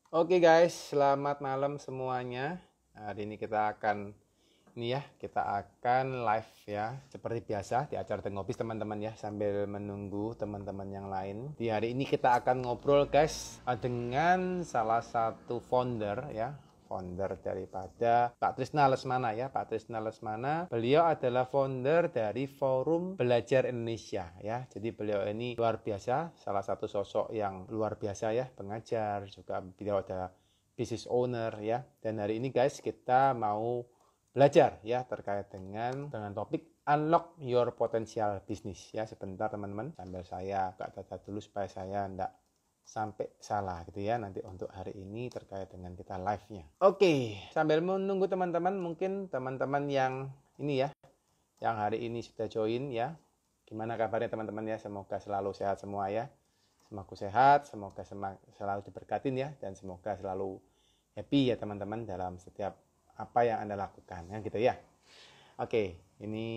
Oke guys, selamat malam semuanya. Hari ini kita akan live ya, seperti biasa di acara The Ngopis teman-teman ya, sambil menunggu teman-teman yang lain. Di hari ini kita akan ngobrol guys dengan salah satu founder ya, founder daripada Pak Trisna Lesmana ya. Pak Trisna Lesmana, beliau adalah founder dari Forum Belajar Indonesia ya. Jadi beliau ini luar biasa, salah satu sosok yang luar biasa ya, pengajar, juga beliau ada business owner ya. Dan hari ini guys kita mau belajar ya terkait dengan topik unlock your potential business ya. Sebentar teman-teman, sambil saya buka data dulu supaya saya enggak sampai salah gitu ya nanti untuk hari ini terkait dengan kita live-nya. Oke, sambil menunggu teman-teman, mungkin teman-teman yang ini ya, yang hari ini sudah join ya. Gimana kabarnya teman-teman ya? Semoga selalu sehat semua ya. Semoga sehat, semoga selalu diberkatin ya, dan semoga selalu happy ya teman-teman dalam setiap apa yang Anda lakukan ya gitu ya. Oke, ini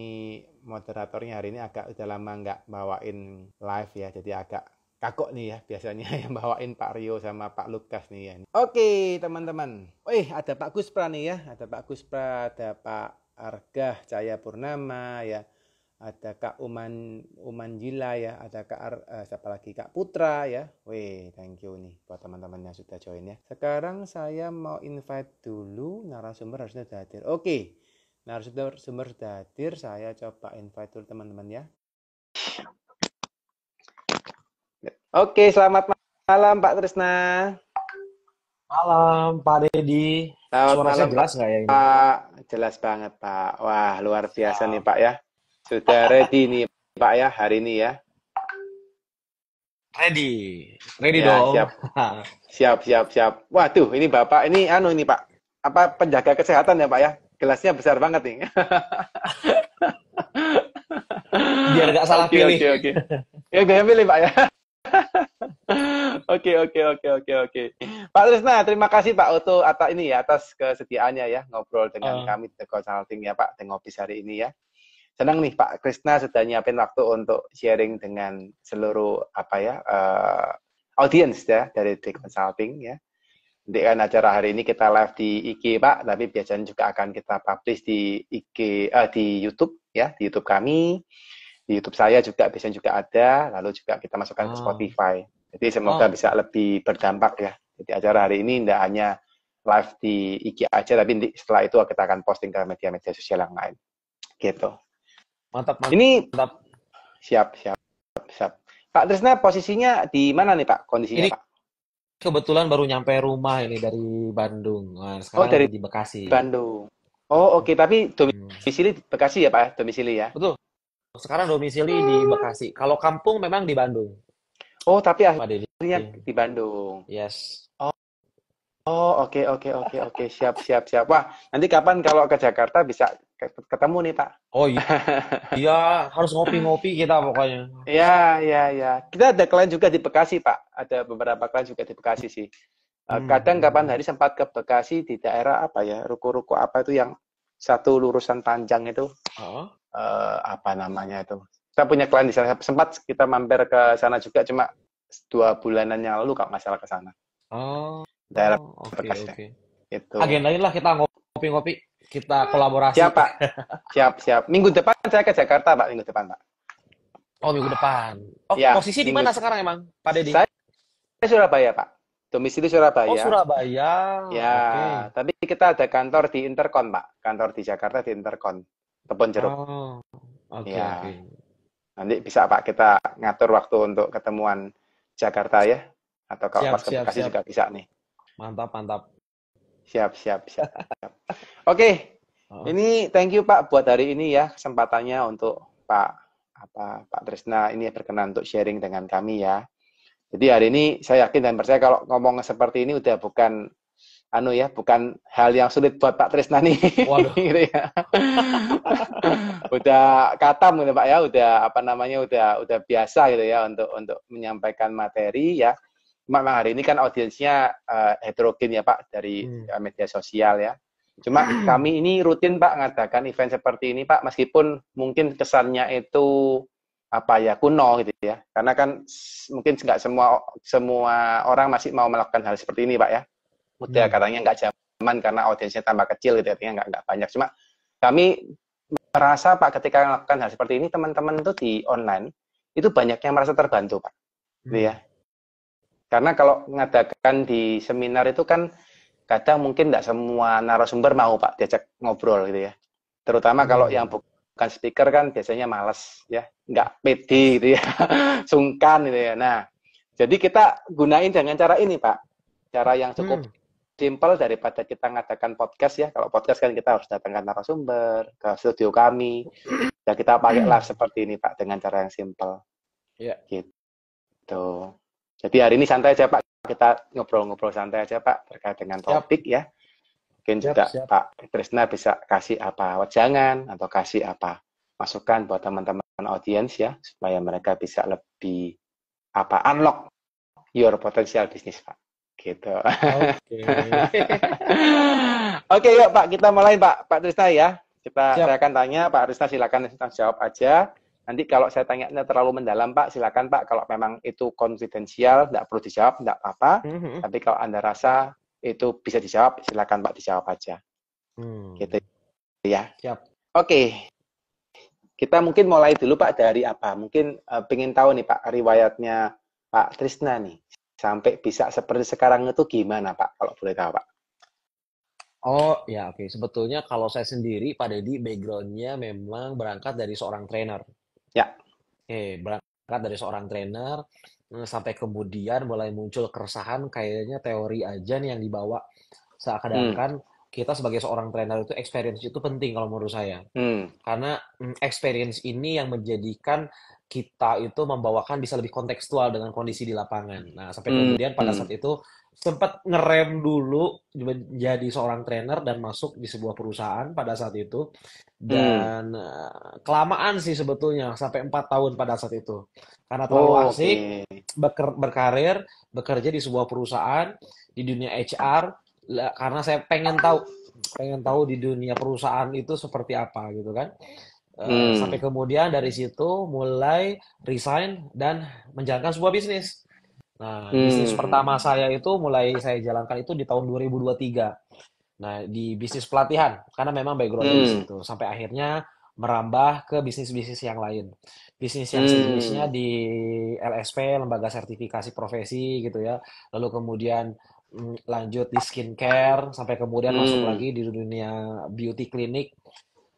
moderatornya hari ini udah lama nggak bawain live ya, jadi agak kagok nih ya, biasanya yang bawain Pak Rio sama Pak Lukas nih ya. Oke teman-teman, ada Pak Guspra nih ya, ada Pak Guspra, ada Pak Argah Cahaya Purnama ya, ada Kak Umanjila ya, ada siapa lagi, Kak Putra ya. Thank you nih buat teman-teman yang sudah join ya. Sekarang saya mau invite dulu narasumber, harusnya sudah hadir. Oke, narasumber sudah hadir, saya coba invite dulu teman-teman ya. Oke, selamat malam Pak Trisna. Malam, Pak Deddy. Selamat Suara saya malam jelas nggak ya ini? Pak. Jelas banget Pak. Wah, luar biasa nih Siap. Pak ya. Sudah ready nih Pak ya hari ini ya. Ready. Ready Ya, dong. siap. Siap, siap, siap. Waduh, ini Bapak ini ini Pak. Apa penjaga kesehatan ya Pak ya? Gelasnya besar banget nih. Biar nggak salah Oke, pilih. oke, oke. Ya, gaya pilih Pak ya. Oke, oke, oke, oke, oke. Pak Trisna, terima kasih Pak untuk atas kesediaannya ya ngobrol dengan Eh, kami The Consulting ya Pak, The Ngopis hari ini ya. Senang nih Pak Krisna sudah nyiapin waktu untuk sharing dengan seluruh audiens ya dari The Consulting ya. Nanti kan acara hari ini kita live di IG Pak, tapi biasanya juga akan kita publish di di YouTube ya, di YouTube kami, di YouTube saya juga biasanya juga ada, lalu juga kita masukkan ke oh, Spotify. Jadi semoga oh, bisa lebih berdampak ya. Jadi acara hari ini tidak hanya live di IG aja, tapi setelah itu kita akan posting ke media-media sosial yang lain. Gitu. mantap, Ini mantap. siap, siap, siap. Pak Trisna posisinya di mana nih Pak? Kondisinya Ini Pak? kebetulan baru nyampe rumah ini dari Bandung. Nah, Oh sekarang dari lagi di Bekasi. Bandung. Oh oke, tapi Hmm. domisili di Bekasi ya Pak? Domisili ya? Betul. Sekarang domisili di Bekasi. Kalau kampung memang di Bandung, Oh tapi Pak Deddy. akhirnya di Bandung. Yes. Oh, oh oke, oke, oke, oke, siap, siap, siap. Wah nanti kapan kalau ke Jakarta bisa ketemu nih Pak? Oh iya, harus ngopi-ngopi kita pokoknya. Ya, ya, ya. Kita ada klien juga di Bekasi Pak. Ada beberapa klien juga di Bekasi sih. Hmm, Kadang hmm, kapan hmm. hari sempat ke Bekasi di daerah apa ya, ruko-ruko apa itu yang satu lurusan panjang itu, Oh, apa namanya itu. Kita punya klien di sana, sempat kita mampir ke sana juga, cuma 2 bulanan yang lalu kalau nggak salah ke sana. oh, Daerah oke, Bekasi ya. oke. Itu. Agendain lah kita ngopi-ngopi, kita kolaborasi. Siap Pak, siap, siap. Minggu depan saya ke Jakarta Pak, minggu depan Pak. Oh, minggu depan. Oh, Ya, posisi di minggu. mana sekarang emang, Pak Deddy? Saya Surabaya Pak. Domisili Oh, Surabaya. Surabaya. Ya, Oke. tapi kita ada kantor di Intercon, Pak. Kantor di Jakarta di Intercon, Kebon Jeruk. Oh, oke, oke. Ya, nanti bisa Pak kita ngatur waktu untuk ketemuan Jakarta ya. Atau kalau Siap, pas ke siap, Bekasi siap. juga bisa nih. Mantap, mantap. Siap, siap, siap. Oke, Oh, ini thank you Pak buat hari ini ya kesempatannya untuk Pak Trisna ini berkenan untuk sharing dengan kami ya. Jadi hari ini saya yakin dan percaya kalau ngomong seperti ini udah bukan bukan hal yang sulit buat Pak Trisna nih, waduh. gitu ya. Udah katam gitu Pak ya, udah apa namanya, udah biasa gitu ya untuk menyampaikan materi ya. Cuma memang hari ini kan audiensnya heterogen ya Pak dari Hmm. media sosial ya. Cuma kami ini rutin Pak ngadakan event seperti ini Pak, meskipun mungkin kesannya itu apa ya, kuno gitu ya. Karena kan mungkin nggak semua semua orang masih mau melakukan hal seperti ini Pak ya. muda, katanya nggak zaman karena audiensnya tambah kecil gitu, artinya nggak banyak. Cuma kami merasa Pak ketika melakukan hal seperti ini, teman-teman itu di online itu banyak yang merasa terbantu Pak, gitu ya. Karena kalau mengadakan di seminar itu kan kadang mungkin tidak semua narasumber mau Pak diajak ngobrol gitu ya. Terutama kalau yang bukan speaker kan biasanya malas ya, nggak pede gitu ya, sungkan gitu ya. Nah, jadi kita gunain dengan cara ini Pak, cara yang cukup simple daripada kita ngadakan podcast ya. Kalau podcast kan kita harus datangkan narasumber ke studio kami. Ya kita pakai live seperti ini Pak dengan cara yang simple. Iya. Gitu. Jadi hari ini santai aja Pak, kita ngobrol-ngobrol santai aja Pak terkait dengan topik ya. Mungkin juga Pak Trisna bisa kasih apa wejangan atau kasih apa masukan buat teman-teman audiens ya supaya mereka bisa lebih unlock your potential business Pak. Gitu. Oke, yuk Pak, kita mulai Pak Trisna ya. Saya akan tanya, Pak Trisna silakan jawab aja. Nanti kalau saya tanya terlalu mendalam Pak, silakan Pak. Kalau memang itu konfidensial, tidak perlu dijawab, tidak apa-apa. Tapi kalau Anda rasa itu bisa dijawab, silakan Pak dijawab aja. Gitu ya. Oke. Kita mungkin mulai dulu Pak dari apa? Mungkin pengen tahu nih Pak, riwayatnya Pak Trisna nih. Sampai bisa seperti sekarang itu gimana Pak, kalau boleh tahu Pak? Oh ya oke. Sebetulnya kalau saya sendiri Pak Deddy background-nya memang berangkat dari seorang trainer. Ya. Berangkat dari seorang trainer sampai kemudian mulai muncul keresahan kayaknya teori aja nih yang dibawa. Seakan-akan kita sebagai seorang trainer itu experience itu penting kalau menurut saya. Karena experience ini yang menjadikan kita itu membawakan bisa lebih kontekstual dengan kondisi di lapangan. Nah, sampai kemudian pada saat itu sempat ngerem dulu menjadi seorang trainer dan masuk di sebuah perusahaan pada saat itu. Dan kelamaan sih sebetulnya, sampai 4 tahun pada saat itu. Karena terlalu asik, berkarir, bekerja di sebuah perusahaan, di dunia HR, karena saya pengen tahu di dunia perusahaan itu seperti apa gitu kan. Sampai kemudian dari situ mulai resign dan menjalankan sebuah bisnis. Nah, bisnis pertama saya itu mulai saya jalankan itu di tahun 2023. Nah, di bisnis pelatihan, karena memang backgroundnya di situ. Sampai akhirnya merambah ke bisnis-bisnis yang lain. Bisnis yang sejenisnya di LSP, Lembaga Sertifikasi Profesi gitu ya. Lalu kemudian lanjut di skincare, sampai kemudian masuk lagi di dunia beauty clinic.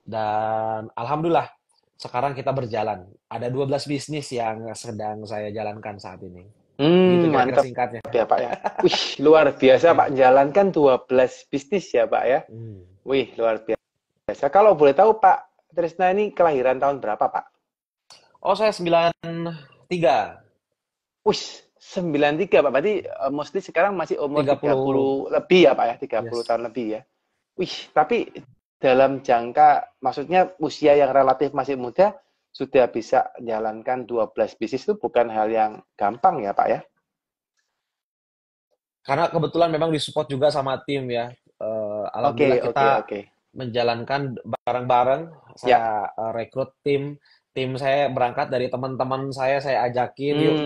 Dan alhamdulillah, sekarang kita berjalan. Ada 12 bisnis yang sedang saya jalankan saat ini. Gitu kira-kira Mantap singkatnya. ya Pak ya. Wih, luar biasa Pak, jalankan 12 bisnis ya Pak ya. Wih, luar biasa. Kalau boleh tahu Pak Trisna ini kelahiran tahun berapa Pak? Oh, saya 93. Wih, 93 Pak. Berarti mostly sekarang masih umur 30 30 lebih ya Pak ya, 30 yes. tahun lebih ya. Wih, tapi dalam jangka, maksudnya usia yang relatif masih muda, sudah bisa jalankan 12 bisnis itu bukan hal yang gampang ya Pak ya? Karena kebetulan memang disupport juga sama tim ya. Alhamdulillah kita Oke. menjalankan bareng-bareng. Saya rekrut tim saya berangkat dari teman-teman saya ajakin yuk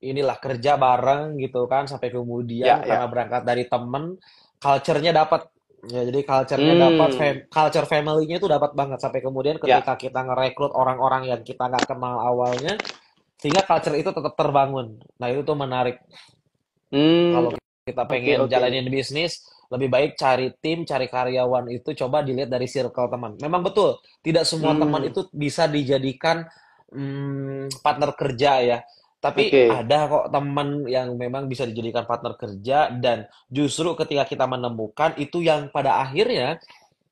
inilah kerja bareng gitu kan, sampai kemudian karena berangkat dari temen, culture-nya dapat. Ya, jadi culture-nya dapat, culture family-nya itu dapat banget, sampai kemudian ketika kita ngerekrut orang-orang yang kita nggak kenal awalnya, sehingga culture itu tetap terbangun. Nah, itu tuh menarik. Kalau kita pengen jalanin bisnis, lebih baik cari tim, cari karyawan itu coba dilihat dari circle teman. Memang betul, tidak semua teman itu bisa dijadikan partner kerja ya. Tapi ada kok teman yang memang bisa dijadikan partner kerja, dan justru ketika kita menemukan itu yang pada akhirnya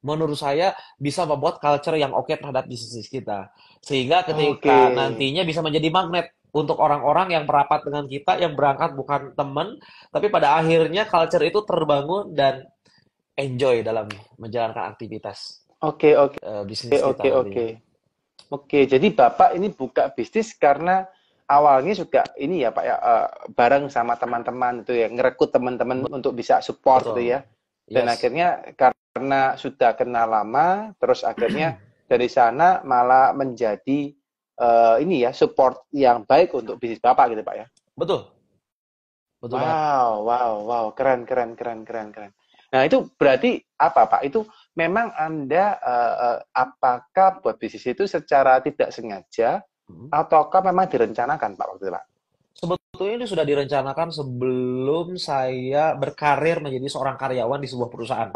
menurut saya bisa membuat culture yang oke terhadap bisnis kita. Sehingga ketika nantinya bisa menjadi magnet untuk orang-orang yang merapat dengan kita, yang berangkat bukan teman, tapi pada akhirnya culture itu terbangun dan enjoy dalam menjalankan aktivitas bisnis kita nantinya. Oke, jadi Bapak ini buka bisnis karena awalnya juga ini ya Pak ya, bareng sama teman-teman itu ya, ngerekrut teman-teman untuk bisa support gitu ya. Dan akhirnya karena sudah kenal lama, terus akhirnya dari sana malah menjadi ini ya, support yang baik untuk bisnis Bapak gitu Pak ya. Betul. Betul banget. Wow, wow, wow, keren, keren, keren, keren, keren. Nah, itu berarti apa, Pak? Itu memang Anda, apakah buat bisnis itu secara tidak sengaja, Mhm. ataukah memang direncanakan, Pak, waktu itu, Pak? Sebetulnya ini sudah direncanakan sebelum saya berkarir menjadi seorang karyawan di sebuah perusahaan.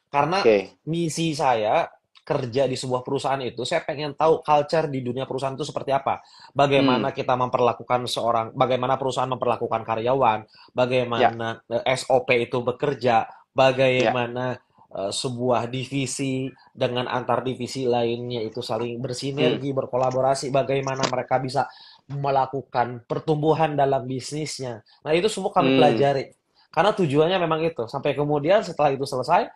Karena Oke, misi saya kerja di sebuah perusahaan itu, saya pengen tahu culture di dunia perusahaan itu seperti apa. Bagaimana hmm, kita memperlakukan bagaimana perusahaan memperlakukan karyawan, ya, bagaimana SOP itu bekerja, ya, bagaimana sebuah divisi dengan antar divisi lainnya itu saling hmm, bersinergi, berkolaborasi, bagaimana mereka bisa melakukan pertumbuhan dalam bisnisnya. Nah, itu semua kami hmm, pelajari. Karena tujuannya memang itu. Sampai kemudian setelah itu selesai,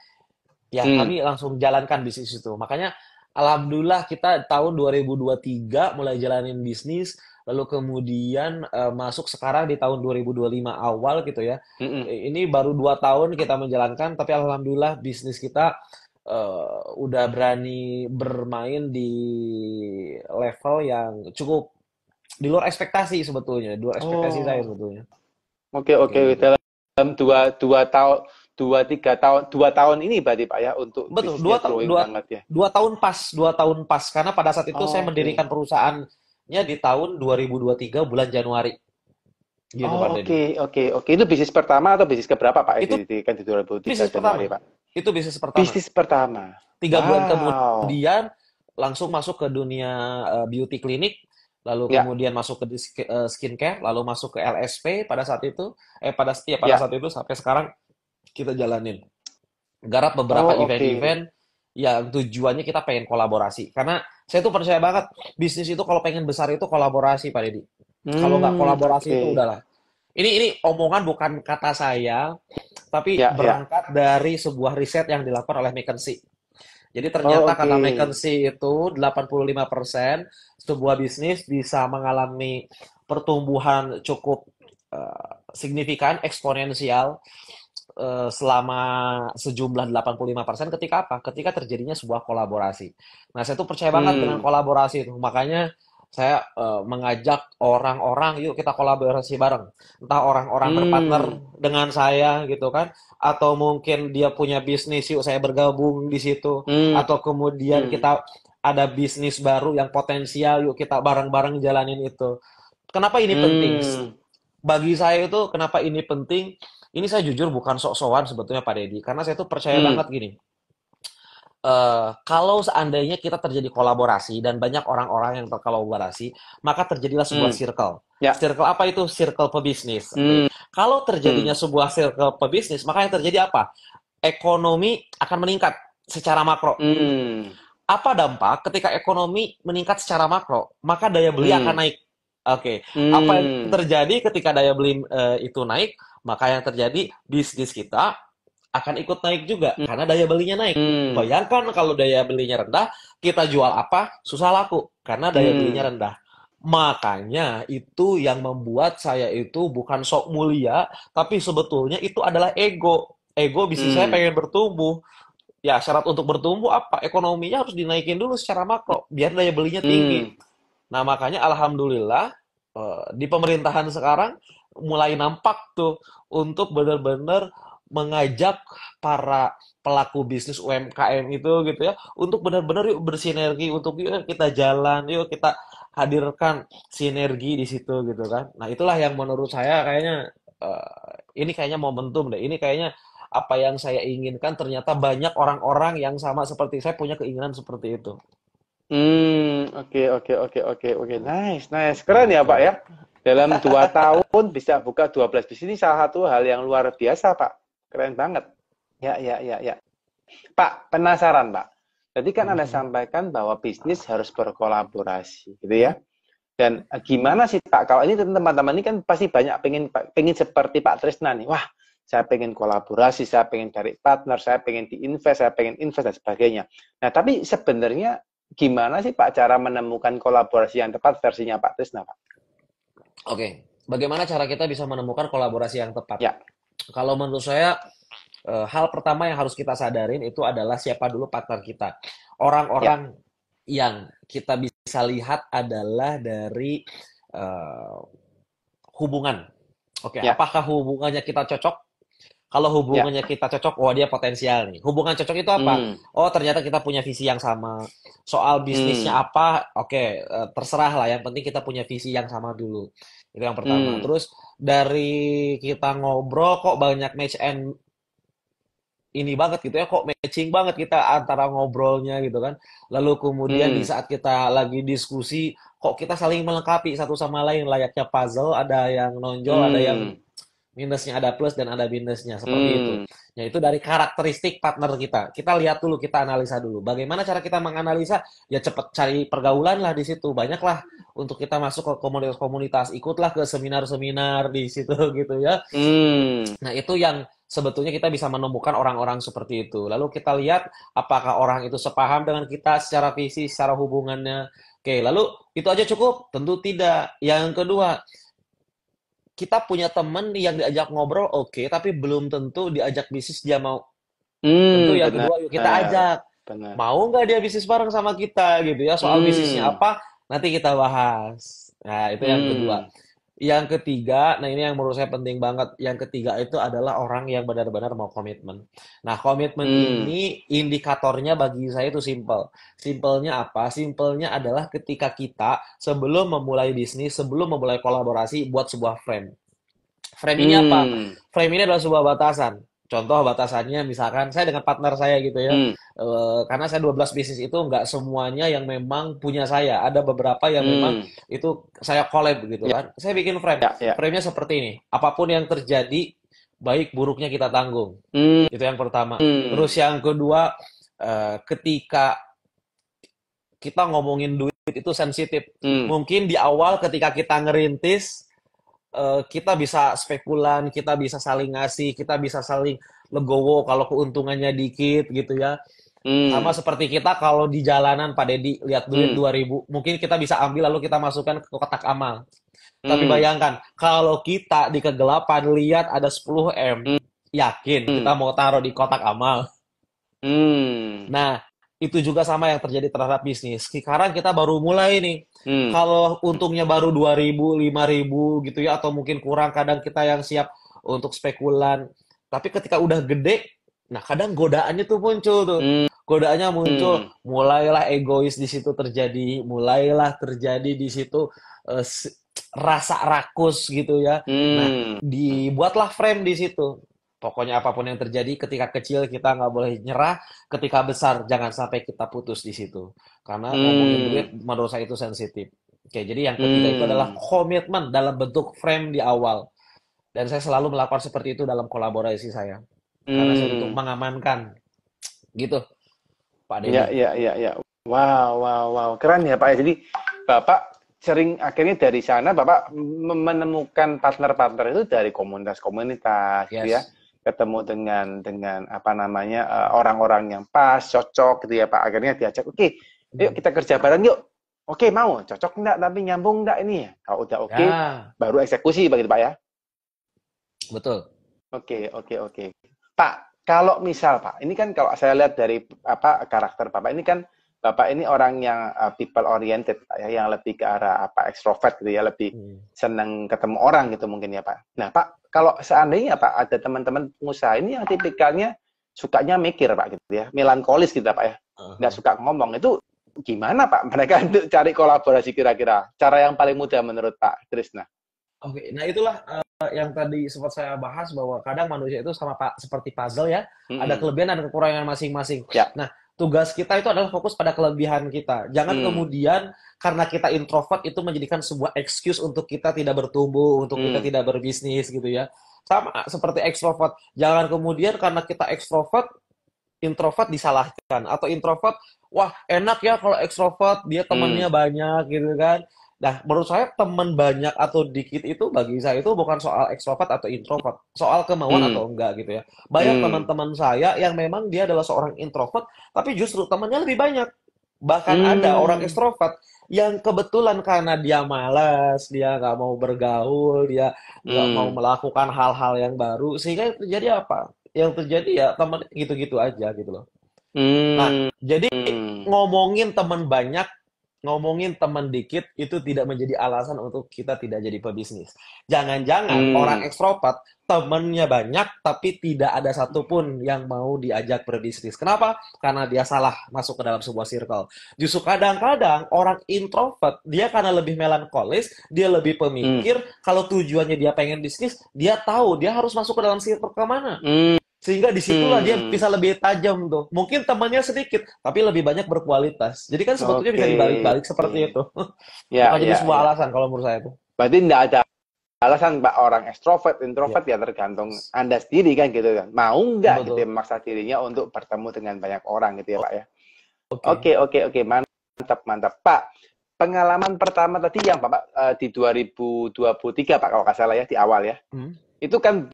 ya hmm. kami langsung jalankan bisnis itu. Makanya alhamdulillah kita tahun 2023 mulai jalanin bisnis, lalu kemudian masuk sekarang di tahun 2025 awal gitu ya. Mhm. Ini baru 2 tahun kita menjalankan, tapi alhamdulillah bisnis kita udah berani bermain di level yang cukup di luar ekspektasi sebetulnya, di luar ekspektasi saya Oh, sebetulnya. oke, oke. Kayak gitu. Dalam dua tahun, 2-3 tahun, 2 tahun ini berarti, Pak, ya, untuk Betul, bisnisnya growing banget ya? 2 tahun pas. Karena pada saat itu saya mendirikan Oke. perusahaannya di tahun 2023 bulan Januari. Gitu, Pak Oh, Deddy. oke, oke, oke. Itu bisnis pertama atau bisnis keberapa, Pak, yang Itu didirikan di 2003 bisnis Januari, pertama. Pak? Itu bisnis pertama. Bisnis pertama. 3 bulan Wow. kemudian langsung masuk ke dunia beauty klinik, lalu Ya, kemudian masuk ke skincare, lalu masuk ke LSP pada saat itu, pada ya. saat itu sampai sekarang kita jalanin. Garap beberapa Oh, oke. event-event yang tujuannya kita pengen kolaborasi. Karena saya tuh percaya banget bisnis itu kalau pengen besar itu kolaborasi, Pak Deddy. Kalau nggak kolaborasi itu Oke. udahlah. Ini omongan bukan kata saya, tapi Ya, ya. berangkat dari sebuah riset yang dilakukan oleh McKinsey. Jadi Oh, ternyata oke. kata McKinsey itu 85% sebuah bisnis bisa mengalami pertumbuhan cukup signifikan, eksponensial selama sejumlah 85% ketika apa? Ketika terjadinya sebuah kolaborasi. Nah, saya tuh percaya banget dengan Hmm. kolaborasi itu. Makanya saya mengajak orang-orang, yuk kita kolaborasi bareng. Entah orang-orang berpartner Hmm. dengan saya gitu kan, atau mungkin dia punya bisnis, yuk saya bergabung di situ, Hmm. atau kemudian Hmm. kita ada bisnis baru yang potensial, yuk kita bareng-bareng jalanin itu. Kenapa ini penting? Hmm. Bagi saya itu kenapa ini penting? Ini saya jujur bukan sok-sokan sebetulnya Pak Deddy, karena saya tuh percaya Hmm. banget gini. Kalau seandainya kita terjadi kolaborasi dan banyak orang-orang yang terkolaborasi, maka terjadilah sebuah Hmm. circle. Ya. Circle apa itu? Circle pebisnis. Hmm. Oke. Kalau terjadinya Hmm. sebuah circle pebisnis, maka yang terjadi apa? Ekonomi akan meningkat secara makro. Hmm. Apa dampak ketika ekonomi meningkat secara makro? Maka daya beli akan Hmm. naik. Oke, apa yang Hmm. terjadi ketika daya beli itu naik? Maka yang terjadi bisnis kita akan ikut naik juga karena daya belinya naik. Hmm. Bayangkan kalau daya belinya rendah, kita jual apa? Susah laku karena daya belinya Hmm. rendah. Makanya itu yang membuat saya itu bukan sok mulia, tapi sebetulnya itu adalah ego. Ego bisnis saya Hmm. pengen bertumbuh. Ya, syarat untuk bertumbuh apa? Ekonominya harus dinaikin dulu secara makro, biar daya belinya tinggi. Hmm. Nah, makanya alhamdulillah di pemerintahan sekarang mulai nampak tuh untuk benar-benar mengajak para pelaku bisnis UMKM itu gitu ya untuk benar-benar yuk bersinergi untuk yuk kita jalan, yuk kita hadirkan sinergi di situ gitu kan. Nah, itulah yang menurut saya kayaknya ini kayaknya momentum deh. Ini kayaknya apa yang saya inginkan ternyata banyak orang-orang yang sama seperti saya punya keinginan seperti itu. Hmm. Oke, oke, oke, oke, oke. Nice, nice. Keren ya, Pak, Gitu. ya. Dalam 2 tahun bisa buka 12 bisnis ini salah satu hal yang luar biasa, Pak. Keren banget. Ya, ya, ya, ya. Pak, penasaran, Pak. Tadi kan Anda Mhm. sampaikan bahwa bisnis harus berkolaborasi, gitu Mhm. ya. Dan gimana sih Pak, kalau ini teman-teman ini kan pasti banyak pengen seperti Pak Trisna nih. Wah, saya pengen kolaborasi, saya pengen cari partner, saya pengen diinvest, saya pengen invest dan sebagainya. Nah, tapi sebenarnya gimana sih Pak cara menemukan kolaborasi yang tepat versinya Pak Trisna, Pak? Oke, bagaimana cara kita bisa menemukan kolaborasi yang tepat? Ya, Kalau menurut saya, hal pertama yang harus kita sadarin itu adalah siapa dulu partner kita. ya. Orang-orang yang kita bisa lihat adalah dari eh, hubungan. Oke, Ya, apakah hubungannya kita cocok? Kalau ya. hubungannya kita cocok, wah dia potensial nih. Hubungan cocok itu apa? Hmm, Oh, ternyata kita punya visi yang sama. Soal bisnisnya hmm, apa? Oke, terserah lah. Yang penting kita punya visi yang sama dulu. Itu yang pertama. hmm, Terus dari kita ngobrol kok banyak match and ini banget gitu ya, kok matching banget kita antara ngobrolnya gitu kan. Lalu kemudian di hmm, saat kita lagi diskusi, kok kita saling melengkapi satu sama lain layaknya puzzle, ada yang nonjol, ada yang hmm, minusnya, ada plus dan ada minusnya, seperti itu. hmm, Ya itu dari karakteristik partner kita. Kita lihat dulu, kita analisa dulu. Bagaimana cara kita menganalisa? Ya cepet cari pergaulan lah di situ. Banyaklah untuk kita masuk ke komunitas-komunitas, ikutlah ke seminar-seminar di situ gitu ya. hmm. Nah, itu yang sebetulnya kita bisa menemukan orang-orang seperti itu. Lalu kita lihat apakah orang itu sepaham dengan kita secara visi, secara hubungannya. Oke, lalu itu aja cukup? Tentu tidak. Yang kedua, kita punya teman yang diajak ngobrol, oke, tapi belum tentu diajak bisnis dia mau. Tentu yang Benar, kedua, yuk kita ajak. benar. Mau nggak dia bisnis bareng sama kita gitu ya? Soal bisnisnya Hmm, apa, nanti kita bahas. Nah, itu yang kedua. hmm, Yang ketiga, nah ini yang menurut saya penting banget. Yang ketiga itu adalah orang yang benar-benar mau komitmen. Nah, komitmen hmm, ini indikatornya bagi saya itu simple. Simpelnya apa? Simpelnya adalah ketika kita sebelum memulai bisnis, sebelum memulai kolaborasi, buat sebuah frame. Frame ini apa? hmm, Frame ini adalah sebuah batasan. Contoh batasannya misalkan saya dengan partner saya gitu ya. hmm, Karena saya 12 bisnis itu nggak semuanya yang memang punya saya. Ada beberapa yang memang hmm. itu saya collab gitu Ya, kan. Saya bikin frame. ya, ya. Frame-nya seperti ini. Apapun yang terjadi, baik buruknya kita tanggung. Hmm, Itu yang pertama. Terus hmm, yang kedua, ketika kita ngomongin duit itu sensitif. hmm, Mungkin di awal ketika kita ngerintis, kita bisa spekulan, kita bisa saling ngasih, kita bisa saling legowo kalau keuntungannya dikit gitu ya. Sama hmm, seperti kita kalau di jalanan Pak Dedi lihat duit hmm, 2.000, mungkin kita bisa ambil lalu kita masukkan ke kotak amal. Tapi hmm, bayangkan kalau kita di kegelapan lihat ada 10 M, hmm, yakin kita hmm, mau taruh di kotak amal. hmm, Nah, itu juga sama yang terjadi terhadap bisnis. Sekarang kita baru mulai nih. hmm, Kalau untungnya baru 2.000, 5.000 gitu ya, atau mungkin kurang, kadang kita yang siap untuk spekulan. Tapi ketika udah gede, nah kadang godaannya tuh muncul tuh. hmm, Godaannya muncul, hmm, mulailah egois di situ terjadi, mulailah terjadi di situ rasa rakus gitu ya. Nah, hmm, dibuatlah frame di situ. Pokoknya apapun yang terjadi, ketika kecil kita nggak boleh nyerah, ketika besar jangan sampai kita putus di situ. Karena ngomongin duit hmm, menurut saya itu sensitif. Oke, jadi yang ketiga itu adalah hmm, komitmen dalam bentuk frame di awal. Dan saya selalu melakukan seperti itu dalam kolaborasi saya. Karena saya untuk hmm. mengamankan. Gitu, Pak Ya, Deddy. ya, ya, ya. Wow, wow, wow. Keren ya, Pak. Jadi, Bapak sering akhirnya dari sana Bapak menemukan partner-partner itu dari komunitas-komunitas gitu ya. Yes. Ketemu dengan apa namanya orang-orang yang pas, cocok gitu ya, Pak. Akhirnya diajak, "Oke, yuk Hmm. kita kerja bareng yuk." Oke, mau. Cocok enggak tapi nyambung enggak ini ya? Kalau udah oke, Ya, baru eksekusi begitu, Pak ya. betul. Oke, oke, oke. Pak, kalau misal Pak, ini kan kalau saya lihat dari apa karakter Bapak ini kan Bapak ini orang yang people oriented Pak ya, yang lebih ke arah apa ekstrovert gitu ya, lebih Hmm. senang ketemu orang gitu mungkin ya Pak. Nah Pak, kalau seandainya Pak ada teman-teman pengusaha ini yang tipikalnya sukanya mikir Pak gitu ya, melankolis gitu Pak ya, nggak Uh-huh. suka ngomong itu gimana Pak mereka untuk cari kolaborasi kira-kira? Cara yang paling mudah menurut Pak Trisna? Oke, nah itulah yang tadi sempat saya bahas bahwa kadang manusia itu sama seperti puzzle ya, ada Mm-mm. kelebihan dan kekurangan masing-masing. Ya. Nah, tugas kita itu adalah fokus pada kelebihan kita. Jangan Hmm. kemudian karena kita introvert itu menjadikan sebuah excuse untuk kita tidak bertumbuh, untuk kita Hmm. tidak berbisnis gitu ya. Sama seperti ekstrovert. Jangan kemudian karena kita ekstrovert, introvert disalahkan atau introvert, wah enak ya kalau ekstrovert dia temannya Hmm. banyak gitu kan. Nah, menurut saya teman banyak atau dikit itu bagi saya itu bukan soal ekstrovert atau introvert, soal kemauan Hmm. atau enggak gitu ya. Banyak Hmm. teman-teman saya yang memang dia adalah seorang introvert, tapi justru temannya lebih banyak. Bahkan ada orang Hmm. ekstrovert yang kebetulan karena dia malas, dia nggak mau bergaul, dia nggak mau Hmm. melakukan hal-hal yang baru, sehingga yang terjadi apa? Yang terjadi ya teman gitu-gitu aja gitu loh. Nah, Hmm. jadi Hmm. ngomongin teman banyak ngomongin teman dikit itu tidak menjadi alasan untuk kita tidak jadi pebisnis. Jangan-jangan orang Hmm. ekstrovert temennya banyak tapi tidak ada satupun yang mau diajak berbisnis. Kenapa? Karena dia salah masuk ke dalam sebuah circle. Justru kadang-kadang orang introvert dia karena lebih melankolis, dia lebih Hmm. pemikir, kalau tujuannya dia pengen bisnis, dia tahu dia harus masuk ke dalam circle kemana. Hmm. Sehingga disitulah dia Hmm. bisa lebih tajam tuh. Mungkin temannya sedikit, tapi lebih banyak berkualitas. Jadi kan sebetulnya bisa Oke. dibalik-balik seperti itu. Ya, Bukan jadi ya, sebuah ya. alasan kalau menurut saya itu. Berarti tidak ada alasan Pak, orang ekstrovert, Ya, introvert ya tergantung Anda sendiri kan gitu kan. Mau nggak gitu ya, betul. memaksa dirinya untuk bertemu dengan banyak orang gitu ya Pak ya. Oke. Oke, oke, oke. Mantap, mantap. Pak, pengalaman pertama tadi yang Bapak di 2023 Pak kalau nggak salah ya, di awal ya. Hmm. Itu kan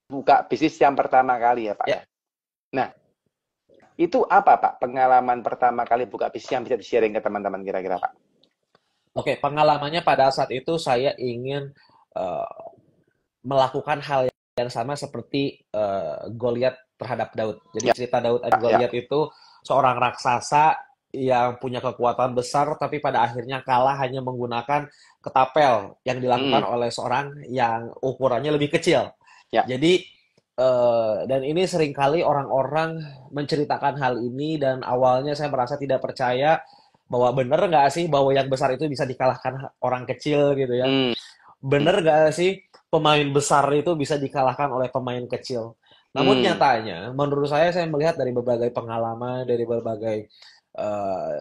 buka bisnis yang pertama kali ya Pak Ya, ya. Nah, itu apa Pak pengalaman pertama kali buka bisnis yang bisa di-sharing ke teman-teman kira-kira Pak? oke. Pengalamannya pada saat itu saya ingin eh, melakukan hal yang sama seperti Goliat terhadap Daud. Jadi Ya, cerita Daud dan ya. Goliat itu seorang raksasa yang punya kekuatan besar tapi pada akhirnya kalah hanya menggunakan ketapel yang dilakukan Mm, oleh seorang yang ukurannya lebih kecil. ya. Jadi dan ini seringkali orang-orang menceritakan hal ini dan awalnya saya merasa tidak percaya bahwa benar nggak sih bahwa yang besar itu bisa dikalahkan orang kecil gitu ya. Mm, Bener gak sih pemain besar itu bisa dikalahkan oleh pemain kecil? Namun mm, nyatanya, menurut saya melihat dari berbagai pengalaman, dari berbagai eh,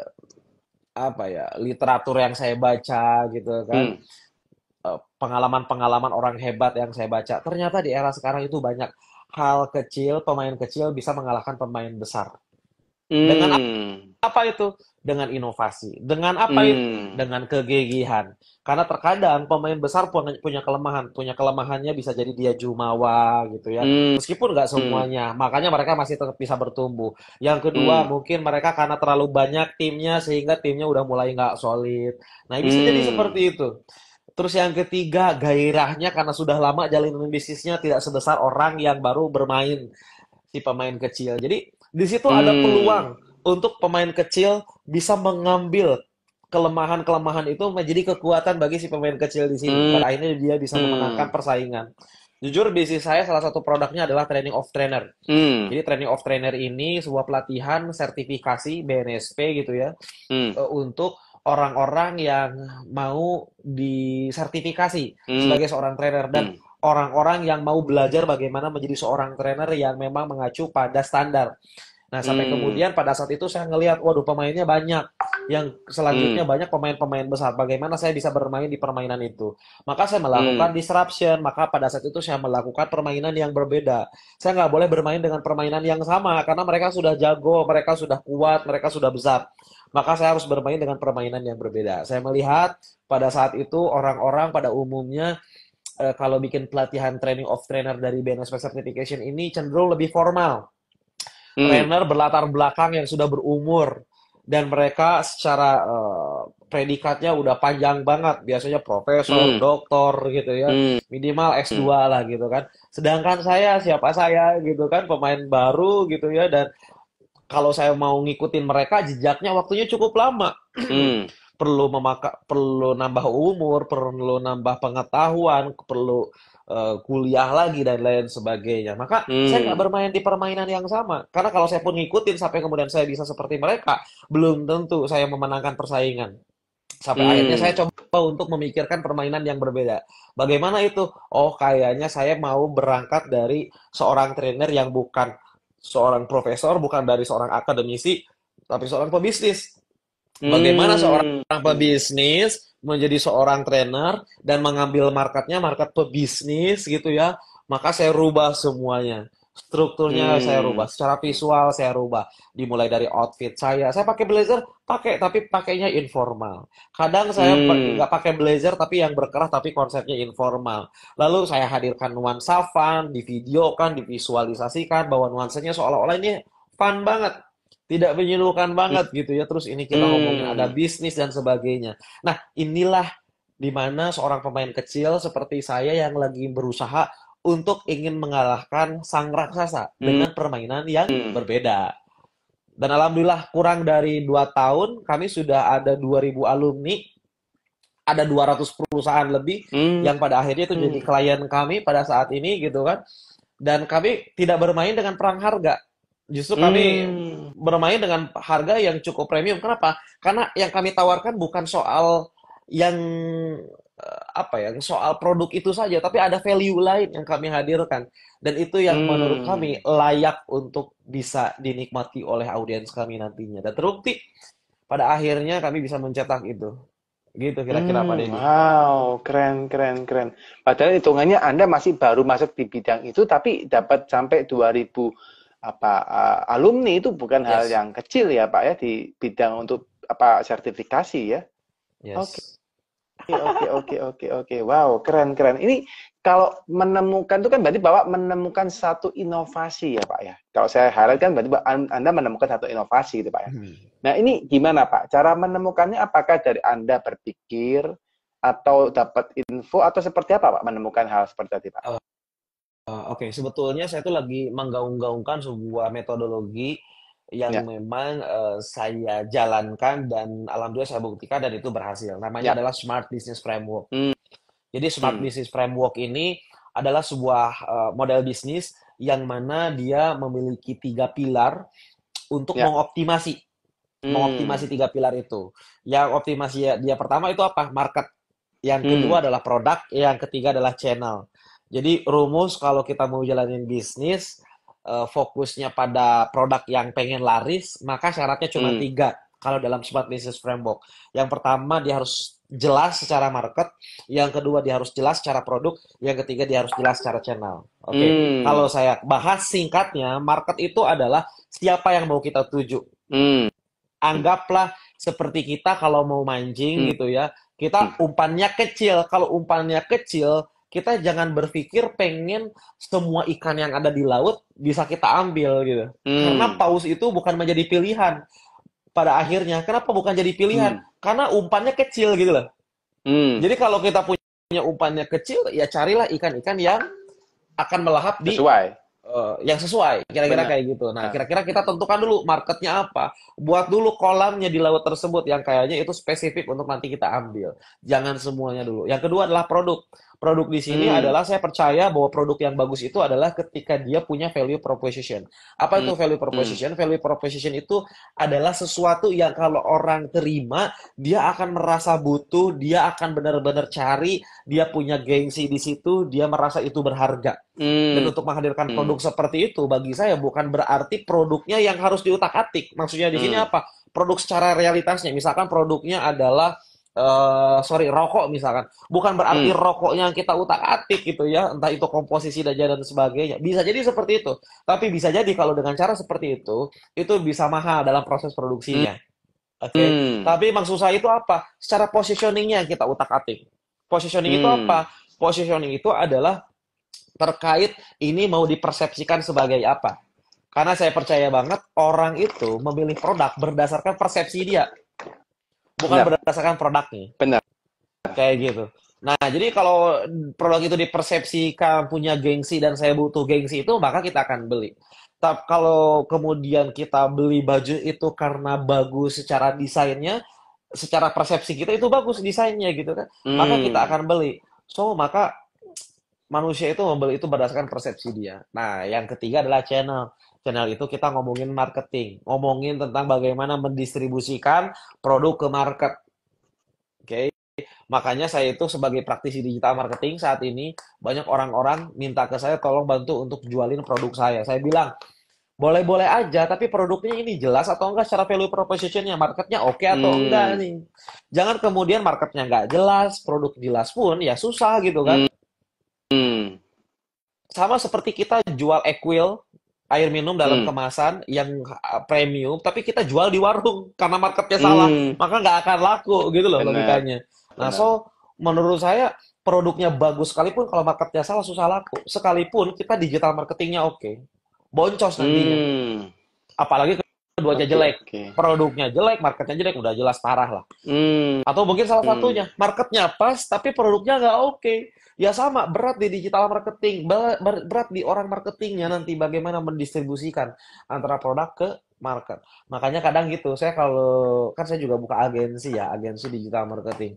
apa ya literatur yang saya baca gitu kan, mm, pengalaman-pengalaman orang hebat yang saya baca, ternyata di era sekarang itu banyak hal kecil, pemain kecil bisa mengalahkan pemain besar. Dengan mm, apa itu? Dengan inovasi. Dengan apa itu? mm, Dengan kegigihan. Karena terkadang pemain besar punya kelemahan. Punya kelemahannya bisa jadi dia jumawa gitu ya. mm, Meskipun nggak mm, semuanya. Makanya mereka masih tetap bisa bertumbuh. Yang kedua, mm, mungkin mereka karena terlalu banyak timnya sehingga timnya udah mulai nggak solid. Nah, bisa jadi mm, seperti itu. Terus yang ketiga, gairahnya karena sudah lama jalanin bisnisnya tidak sebesar orang yang baru bermain si pemain kecil. Jadi di situ ada mm, peluang untuk pemain kecil bisa mengambil kelemahan-kelemahan itu menjadi kekuatan bagi si pemain kecil di sini. mm, Pada akhirnya dia bisa memenangkan persaingan. Jujur bisnis saya salah satu produknya adalah training of trainer. mm, Jadi training of trainer ini sebuah pelatihan sertifikasi BNSP gitu ya mm, untuk orang-orang yang mau disertifikasi mm, sebagai seorang trainer dan mm, orang-orang yang mau belajar bagaimana menjadi seorang trainer yang memang mengacu pada standar. Nah, sampai mm, kemudian pada saat itu saya ngelihat, waduh pemainnya banyak. Yang selanjutnya mm, banyak pemain-pemain besar. Bagaimana saya bisa bermain di permainan itu? Maka saya melakukan mm, disruption. Maka pada saat itu saya melakukan permainan yang berbeda. Saya nggak boleh bermain dengan permainan yang sama karena mereka sudah jago, mereka sudah kuat, mereka sudah besar. Maka saya harus bermain dengan permainan yang berbeda. Saya melihat pada saat itu orang-orang pada umumnya kalau bikin pelatihan training of trainer dari BNSP Certification ini cenderung lebih formal. mm, Trainer berlatar belakang yang sudah berumur dan mereka secara predikatnya udah panjang banget, biasanya profesor, mm, doktor gitu ya, mm, minimal mm, S2 lah gitu kan. Sedangkan saya, siapa saya gitu kan, pemain baru gitu ya, dan kalau saya mau ngikutin mereka, jejaknya waktunya cukup lama. mm, Perlu nambah umur, perlu nambah pengetahuan, perlu kuliah lagi dan lain sebagainya. Maka saya nggak mm, bermain di permainan yang sama. Karena kalau saya pun ngikutin sampai kemudian saya bisa seperti mereka, belum tentu saya memenangkan persaingan. Sampai akhirnya saya mm, coba untuk memikirkan permainan yang berbeda. Bagaimana itu? Oh, kayaknya saya mau berangkat dari seorang trainer yang bukan seorang profesor, bukan dari seorang akademisi, tapi seorang pebisnis. Bagaimana seorang mm, pebisnis menjadi seorang trainer dan mengambil marketnya, market pebisnis gitu ya, maka saya rubah semuanya. Strukturnya saya rubah, mm, secara visual saya rubah. Dimulai dari outfit saya pakai blazer, pakai tapi pakainya informal. Kadang saya mm, nggak pakai blazer tapi yang berkerah tapi konsepnya informal. Lalu saya hadirkan nuansa fun, divideokan, divisualisasikan bahwa nuansanya seolah-olah ini fun banget, tidak menyeluruhkan banget gitu ya. Terus ini kita ngomongin ada mm, bisnis dan sebagainya. Nah, inilah di mana seorang pemain kecil seperti saya yang lagi berusaha untuk ingin mengalahkan sang raksasa mm, dengan permainan yang mm. berbeda. Dan alhamdulillah kurang dari 2 tahun kami sudah ada 2.000 alumni, ada 200 perusahaan lebih Hmm. yang pada akhirnya itu jadi klien kami pada saat ini gitu kan. Dan kami tidak bermain dengan perang harga. Justru kami Hmm. bermain dengan harga yang cukup premium. Kenapa? Karena yang kami tawarkan bukan soal yang apa ya, soal produk itu saja, tapi ada value lain yang kami hadirkan. Dan itu yang menurut kami Hmm. layak untuk bisa dinikmati oleh audiens kami nantinya. Dan terbukti pada akhirnya kami bisa mencetak itu. Gitu kira-kira Pak Deddy. Wow, keren, keren, keren. Padahal hitungannya Anda masih baru masuk di bidang itu, tapi dapat sampai 2000 alumni itu bukan hal Yes. yang kecil ya Pak ya di bidang untuk sertifikasi ya. Oke, Yes. oke, oke, oke, oke. Wow, keren, keren. Ini kalau menemukan itu kan berarti Bapak menemukan satu inovasi ya Pak ya. Kalau saya highlight kan berarti Anda menemukan satu inovasi gitu Pak ya. Hmm. Nah, ini gimana Pak? Cara menemukannya apakah dari Anda berpikir atau dapat info atau seperti apa Pak menemukan hal seperti tadi Pak? Oke, sebetulnya saya tuh lagi menggaung-gaungkan sebuah metodologi yang Ya, memang saya jalankan dan alhamdulillah saya buktikan dan itu berhasil. Namanya ya. adalah Smart Business Framework. Hmm, Jadi Smart hmm, Business Framework ini adalah sebuah model bisnis yang mana dia memiliki 3 pilar untuk ya. mengoptimasi Hmm, 3 pilar itu. Yang optimasi dia pertama itu apa? Market. Yang hmm, kedua adalah produk, yang ketiga adalah channel. Jadi rumus kalau kita mau jalanin bisnis, fokusnya pada produk yang pengen laris, maka syaratnya cuma hmm, 3 kalau dalam Smart Business Framework. Yang pertama dia harus jelas secara market, yang kedua dia harus jelas secara produk, yang ketiga dia harus jelas secara channel. Oke, kalau hmm, saya bahas singkatnya, market itu adalah siapa yang mau kita tuju. hmm, Anggaplah seperti kita kalau mau mancing hmm, gitu ya, kita umpannya kecil. Kalau umpannya kecil, kita jangan berpikir pengen semua ikan yang ada di laut bisa kita ambil gitu. Karena hmm, paus itu bukan menjadi pilihan pada akhirnya. Kenapa bukan jadi pilihan? hmm, Karena umpannya kecil gitu loh. hmm. Jadi kalau kita punya umpannya kecil, ya carilah ikan-ikan yang akan melahap di Sesuai. yang sesuai, kira-kira Benar. kayak gitu. Nah, kira-kira kita tentukan dulu marketnya apa. Buat dulu kolamnya di laut tersebut yang kayaknya itu spesifik untuk nanti kita ambil. Jangan semuanya dulu. Yang kedua adalah produk. Produk di sini Hmm, adalah saya percaya bahwa produk yang bagus itu adalah ketika dia punya value proposition. Apa hmm, itu value hmm, proposition? Value proposition itu adalah sesuatu yang kalau orang terima, dia akan merasa butuh, dia akan benar-benar cari, dia punya gengsi di situ, dia merasa itu berharga. Dan hmm, untuk menghadirkan hmm, produk seperti itu bagi saya bukan berarti produknya yang harus diutak-atik. Maksudnya di sini hmm, apa? Produk secara realitasnya. Misalkan produknya adalah sorry, rokok misalkan. Bukan berarti hmm, rokoknya yang kita utak-atik gitu ya, entah itu komposisi dan sebagainya. Bisa jadi seperti itu. Tapi bisa jadi kalau dengan cara seperti itu bisa mahal dalam proses hmm, produksinya. Oke. hmm, Tapi maksud saya itu apa? Secara positioningnya yang kita utak-atik. Positioning itu hmm, apa? Positioning itu adalah terkait ini mau dipersepsikan sebagai apa. Karena saya percaya banget orang itu memilih produk berdasarkan persepsi dia, bukan benar, berdasarkan produknya. benar. Kayak gitu. Nah, jadi kalau produk itu dipersepsikan punya gengsi dan saya butuh gengsi itu, maka kita akan beli. Tapi kalau kemudian kita beli baju itu karena bagus secara desainnya, secara persepsi kita itu bagus desainnya gitu kan, maka kita Hmm, akan beli. So, maka manusia itu membeli itu berdasarkan persepsi dia. Nah, yang ketiga adalah channel. Channel itu kita ngomongin marketing, ngomongin tentang bagaimana mendistribusikan produk ke market. Oke, makanya saya itu sebagai praktisi digital marketing saat ini banyak orang-orang minta ke saya tolong bantu untuk jualin produk saya. Saya bilang, boleh-boleh aja, tapi produknya ini jelas atau enggak secara value propositionnya, marketnya oke atau enggak hmm, nih. Jangan kemudian marketnya nggak jelas, produk jelas pun ya susah gitu kan. hmm, hmm, Sama seperti kita jual Equil, air minum dalam hmm, kemasan yang premium, tapi kita jual di warung karena marketnya salah, hmm. maka nggak akan laku gitu loh Benar, logikanya. Nah, benar. so menurut saya produknya bagus sekalipun kalau marketnya salah susah laku. Sekalipun kita digital marketingnya oke, boncos nantinya. Hmm, Apalagi keduanya oke, jelek, oke. produknya jelek, marketnya jelek, udah jelas parah lah. Hmm, Atau mungkin salah hmm, satunya, marketnya pas, tapi produknya nggak oke. Ya sama, berat di digital marketing, berat di orang marketingnya nanti bagaimana mendistribusikan antara produk ke market. Makanya kadang gitu, saya kalau kan saya juga buka agensi ya, agensi digital marketing.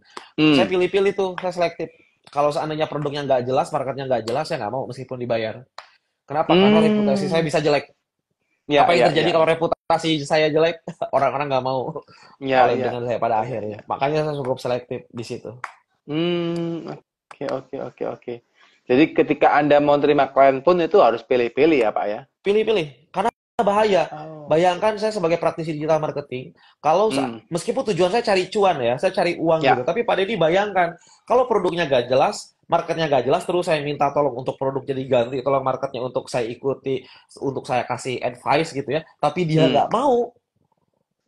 Saya Hmm. pilih-pilih tuh, saya selektif. Kalau seandainya produknya nggak jelas, marketnya nggak jelas, saya nggak mau meskipun dibayar. Kenapa? Karena reputasi saya Hmm. bisa jelek. Ya, Apa yang ya, terjadi ya, kalau ya. reputasi saya jelek? Orang-orang nggak mau Ya, kalau ya. dengan saya pada Ya, akhirnya. ya. Makanya saya cukup selektif di situ. Oke, oke, oke, oke. Jadi ketika Anda mau terima klien pun itu harus pilih-pilih ya, Pak ya? Pilih-pilih, karena bahaya. Oh. Bayangkan saya sebagai praktisi digital marketing, kalau Hmm. meskipun tujuan saya cari cuan ya, saya cari uang gitu, Ya. tapi Pak Deddy bayangkan, kalau produknya gak jelas, marketnya gak jelas, terus saya minta tolong untuk produk jadi ganti, tolong marketnya untuk saya ikuti, untuk saya kasih advice gitu ya, tapi dia Hmm. nggak mau,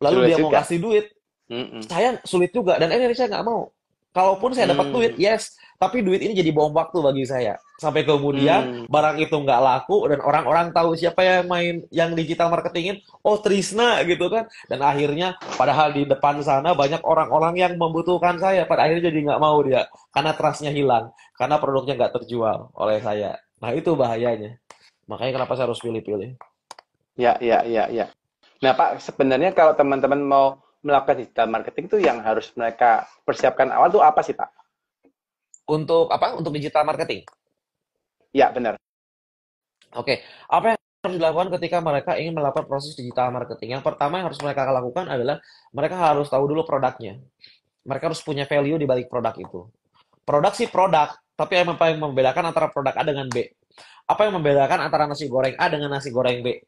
lalu Sulit dia mau juga. ngasih duit, Hmm. saya sulit juga dan ini saya nggak mau. Kalaupun saya dapat duit, Hmm. yes, tapi duit ini jadi bom waktu bagi saya. Sampai kemudian Hmm. barang itu nggak laku dan orang-orang tahu siapa yang main yang digital marketingin, oh Trisna gitu kan. Dan akhirnya padahal di depan sana banyak orang-orang yang membutuhkan saya. Pada akhirnya jadi nggak mau dia karena trustnya hilang, karena produknya nggak terjual oleh saya. Nah itu bahayanya. Makanya kenapa saya harus pilih-pilih. Ya, ya, ya, ya. Nah, Pak, sebenarnya kalau teman-teman mau melakukan digital marketing itu yang harus mereka persiapkan awal tuh apa sih, Pak? Untuk apa? Untuk digital marketing. Ya, benar. Oke, apa yang harus dilakukan ketika mereka ingin melakukan proses digital marketing? Yang pertama yang harus mereka lakukan adalah mereka harus tahu dulu produknya. Mereka harus punya value di balik produk itu. Produk sih produk, tapi apa yang membedakan antara produk A dengan B? Apa yang membedakan antara nasi goreng A dengan nasi goreng B?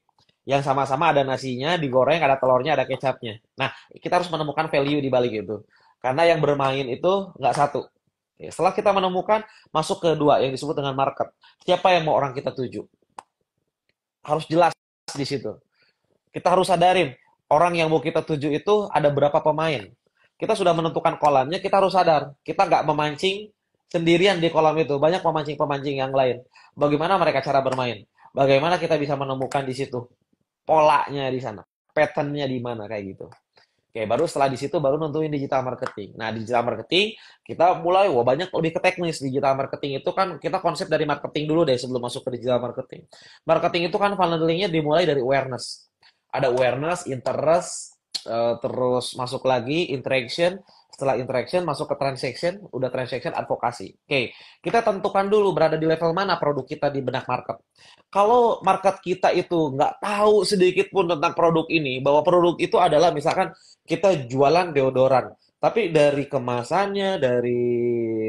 Yang sama-sama ada nasinya, digoreng, ada telurnya, ada kecapnya. Nah, kita harus menemukan value di balik itu. Karena yang bermain itu nggak satu. Setelah kita menemukan, masuk ke dua yang disebut dengan market. Siapa yang mau orang kita tuju? Harus jelas di situ. Kita harus sadarin orang yang mau kita tuju itu ada berapa pemain. Kita sudah menentukan kolamnya, kita harus sadar. Kita nggak memancing sendirian di kolam itu. Banyak pemancing-pemancing yang lain. Bagaimana mereka cara bermain? Bagaimana kita bisa menemukan di situ polanya di sana, patternnya di mana kayak gitu. Oke, baru setelah di situ baru nentuin digital marketing. Nah, digital marketing kita mulai, wah banyak lebih ke teknis. Digital marketing itu kan kita konsep dari marketing dulu deh sebelum masuk ke digital marketing. Marketing itu kan funnelingnya dimulai dari awareness. Ada awareness, interest, terus masuk lagi interaction. Setelah interaction masuk ke transaction, udah transaction advokasi. Oke, kita tentukan dulu berada di level mana produk kita di benak market. Kalau market kita itu nggak tahu sedikit pun tentang produk ini, bahwa produk itu adalah misalkan kita jualan deodoran, tapi dari kemasannya, dari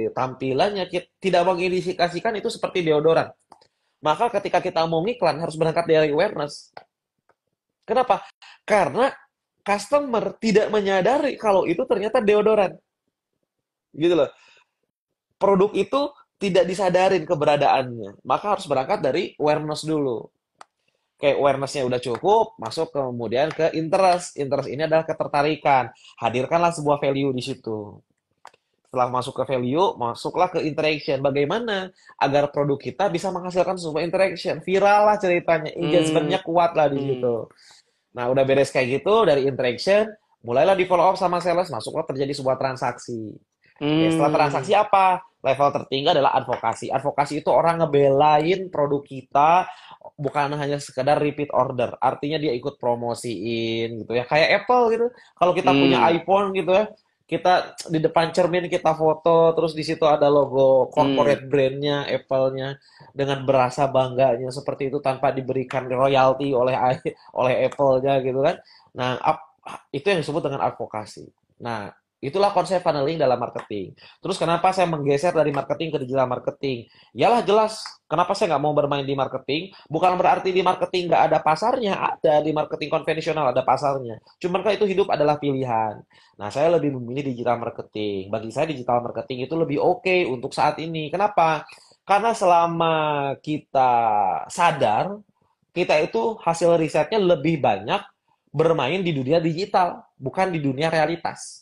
tampilannya, kita tidak mengindikasikan itu seperti deodoran. Maka ketika kita mau ngiklan, harus berangkat dari awareness. Kenapa? Karena customer tidak menyadari kalau itu ternyata deodoran. Gitu loh. Produk itu tidak disadarin keberadaannya. Maka harus berangkat dari awareness dulu. Kayak awareness-nya udah cukup, masuk kemudian ke interest. Interest ini adalah ketertarikan. Hadirkanlah sebuah value di situ. Setelah masuk ke value, masuklah ke interaction. Bagaimana agar produk kita bisa menghasilkan sebuah interaction? Viral lah ceritanya, Hmm. engagement-nya kuat lah di Hmm. situ. Nah, udah beres kayak gitu dari interaction, mulailah di follow up sama sales, masuklah terjadi sebuah transaksi. Oke, setelah Hmm. transaksi apa? Level tertinggi adalah advokasi. Advokasi itu orang ngebelain produk kita, bukan hanya sekedar repeat order. Artinya dia ikut promosiin gitu ya. Kayak Apple gitu. Kalau kita punya Hmm. iPhone gitu ya, kita di depan cermin kita foto, terus di situ ada logo Hmm. corporate brandnya, Apple-nya, dengan berasa bangganya seperti itu tanpa diberikan royalti oleh Apple-nya gitu kan. Nah, itu yang disebut dengan advokasi. Nah, itulah konsep funneling dalam marketing. Terus kenapa saya menggeser dari marketing ke digital marketing? Yalah jelas, kenapa saya nggak mau bermain di marketing? Bukan berarti di marketing nggak ada pasarnya, ada di marketing konvensional ada pasarnya. Cuman kan itu hidup adalah pilihan. Nah, saya lebih memilih digital marketing. Bagi saya digital marketing itu lebih oke untuk saat ini. Kenapa? Karena selama kita sadar, kita itu hasil risetnya lebih banyak bermain di dunia digital, bukan di dunia realitas.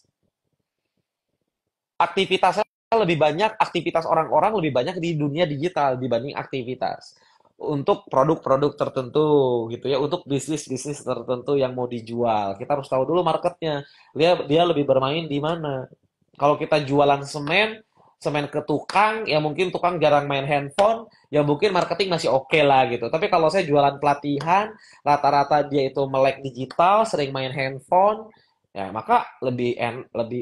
Aktivitasnya lebih banyak, aktivitas orang-orang lebih banyak di dunia digital dibanding aktivitas untuk produk-produk tertentu gitu ya, untuk bisnis-bisnis tertentu yang mau dijual. Kita harus tahu dulu marketnya. Dia dia lebih bermain di mana. Kalau kita jualan semen, semen ke tukang, ya mungkin tukang jarang main handphone, ya mungkin marketing masih oke lah gitu. Tapi kalau saya jualan pelatihan, rata-rata dia itu melek digital, sering main handphone, ya maka lebih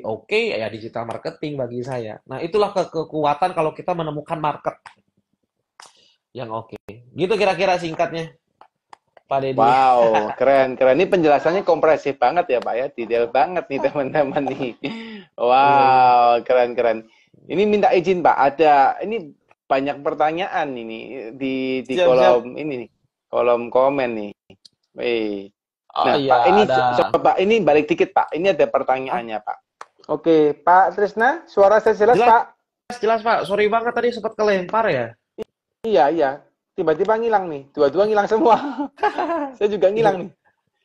oke ya digital marketing bagi saya. Nah, itulah kekuatan kalau kita menemukan market yang oke. Gitu kira-kira singkatnya, Pak Deddy. Wow, keren, keren. Ini penjelasannya kompresif banget ya, Pak ya. Detail banget nih teman-teman nih. Iya, iya. Wow, keren, keren. Ini minta izin, Pak. Ini banyak pertanyaan ini di Siap-siap. kolom ini nih, kolom komen nih. Wih. Oh Nah, iya, Pak, ini ada. coba ini balik dikit, Pak. Ini ada Ah, pertanyaannya, Pak. Oke, Pak Trisna, suara saya jelas, jelas, Pak? jelas Pak. Sorry banget tadi sempat kelempar ya. Iya, iya. Tiba-tiba ngilang nih. Dua-dua ngilang semua. Saya juga ngilang nih.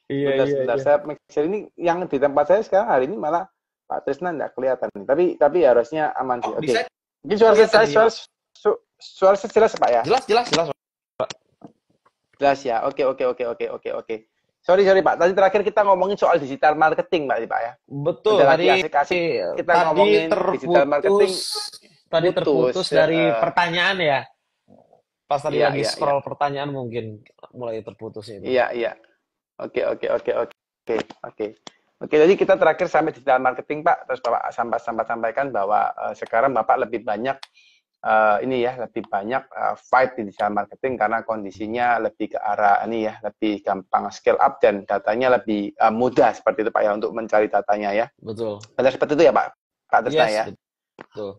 Iya, Sebentar, iya, sebentar. iya. Saya make sure ini yang di tempat saya sekarang hari ini malah Pak Trisna nggak kelihatan nih. Tapi harusnya aman sih. Oh, Oke. bisa Mungkin suara kelihatan saya ini, suara, Pak. suara saya jelas Pak ya? Jelas, jelas, jelas. Jelas ya. Oke, oke, oke, oke, oke, oke. Sorry, sorry Pak. Tadi terakhir kita ngomongin soal digital marketing Pak ya. Betul, Udah lagi tadi asik-asik kita tadi ngomongin digital terputus marketing tadi putus. terputus dari pertanyaan ya. Pas tadi Iya, lagi iya, iya. scroll pertanyaan mungkin mulai terputus itu. Iya, iya. Oke, oke, oke, oke, oke. Oke, jadi kita terakhir sampai digital marketing, Pak. Terus Bapak sampaikan bahwa sekarang Bapak lebih banyak ini ya, lebih banyak fight di digital marketing karena kondisinya lebih ke arah ini ya, lebih gampang scale up dan datanya lebih mudah seperti itu, Pak ya, untuk mencari datanya ya. Betul. Benar seperti itu ya, Pak? Pak Trisna Yes, ya. betul.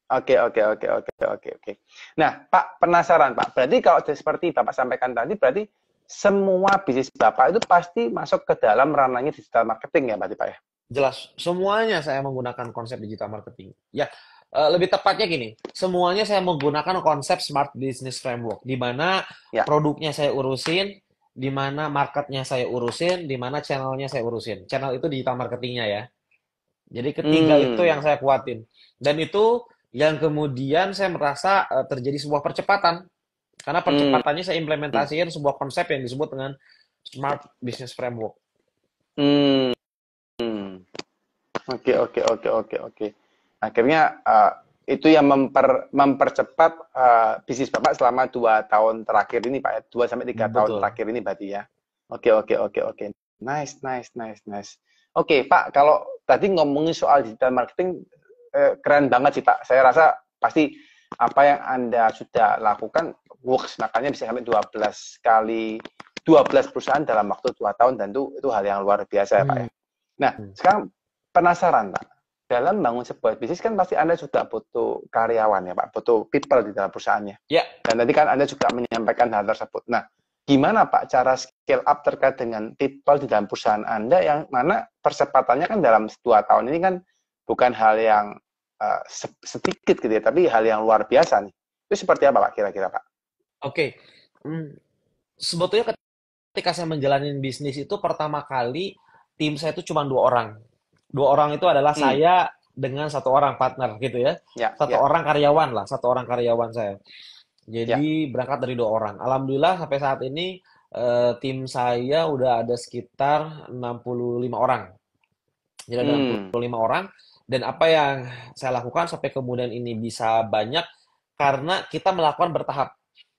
Oke, oke, oke, oke, oke, oke. Nah, Pak, penasaran, Pak. Berarti kalau seperti Bapak sampaikan tadi, berarti semua bisnis Bapak itu pasti masuk ke dalam ranahnya digital marketing ya, berarti Pak ya? Jelas, semuanya saya menggunakan konsep digital marketing. Ya, lebih tepatnya gini, semuanya saya menggunakan konsep Smart Business Framework, di mana Ya. produknya saya urusin, di mana marketnya saya urusin, di mana channelnya saya urusin. Channel itu digital marketingnya ya. Jadi ketiga itu yang Hmm. saya kuatin. Dan itu yang kemudian saya merasa terjadi sebuah percepatan. Karena Hmm. percepatannya saya implementasikan sebuah konsep yang disebut dengan Smart Business Framework. Hmm. Oke, oke, oke, oke, oke. Akhirnya itu yang mempercepat bisnis Bapak selama 2 tahun terakhir ini, Pak. 2 sampai 3 tahun Betul. terakhir ini berarti ya. Oke, oke, oke, oke. Nice, nice, nice, nice. Oke, Pak, kalau tadi ngomongin soal digital marketing, keren banget sih, Pak. Saya rasa pasti apa yang Anda sudah lakukan works, makanya bisa sampai 12 kali, 12 perusahaan dalam waktu 2 tahun, dan itu hal yang luar biasa ya, Pak Hmm. ya. Nah, sekarang penasaran, Pak. Dalam bangun sebuah bisnis kan pasti Anda juga butuh karyawan ya, Pak. Butuh people di dalam perusahaannya. Ya, Dan tadi kan Anda juga menyampaikan hal tersebut. Nah, gimana Pak cara scale up terkait dengan people di dalam perusahaan Anda yang mana percepatannya kan dalam 2 tahun ini kan bukan hal yang sedikit gitu ya, tapi hal yang luar biasa nih. Itu seperti apa Pak kira-kira Pak? oke. Hmm, Sebetulnya ketika saya menjalani bisnis itu pertama kali tim saya itu cuma 2 orang. 2 orang itu adalah Hmm, saya dengan 1 orang partner gitu ya. ya, Satu ya, orang karyawan lah, 1 orang karyawan saya. ya. Jadi berangkat dari 2 orang. Alhamdulillah sampai saat ini tim saya udah ada sekitar 65 orang. Jadi ada Hmm, 65 orang. Dan apa yang saya lakukan sampai kemudian ini bisa banyak karena kita melakukan bertahap.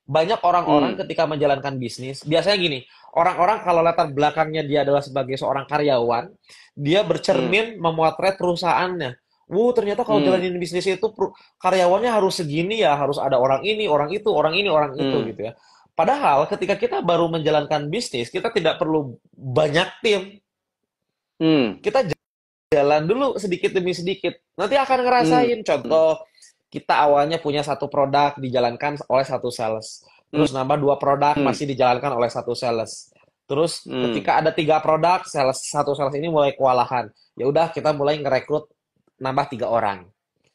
Banyak orang-orang hmm, ketika menjalankan bisnis, biasanya gini, orang-orang kalau latar belakangnya dia adalah sebagai seorang karyawan, dia hmm, bercermin memotret perusahaannya. Ternyata kalau hmm, jalanin bisnis itu karyawannya harus segini ya, harus ada orang ini, orang itu, orang ini, orang itu hmm, gitu ya. Padahal ketika kita baru menjalankan bisnis, kita tidak perlu banyak tim. hmm, Kita jalan dulu sedikit demi sedikit. Nanti akan hmm, ngerasain. hmm, Contoh, kita awalnya punya satu produk dijalankan oleh satu sales. hmm, Terus nambah 2 produk hmm, masih dijalankan oleh satu sales. Terus hmm, ketika ada 3 produk, satu sales ini mulai kewalahan. Ya udah kita mulai ngerekrut nambah 3 orang.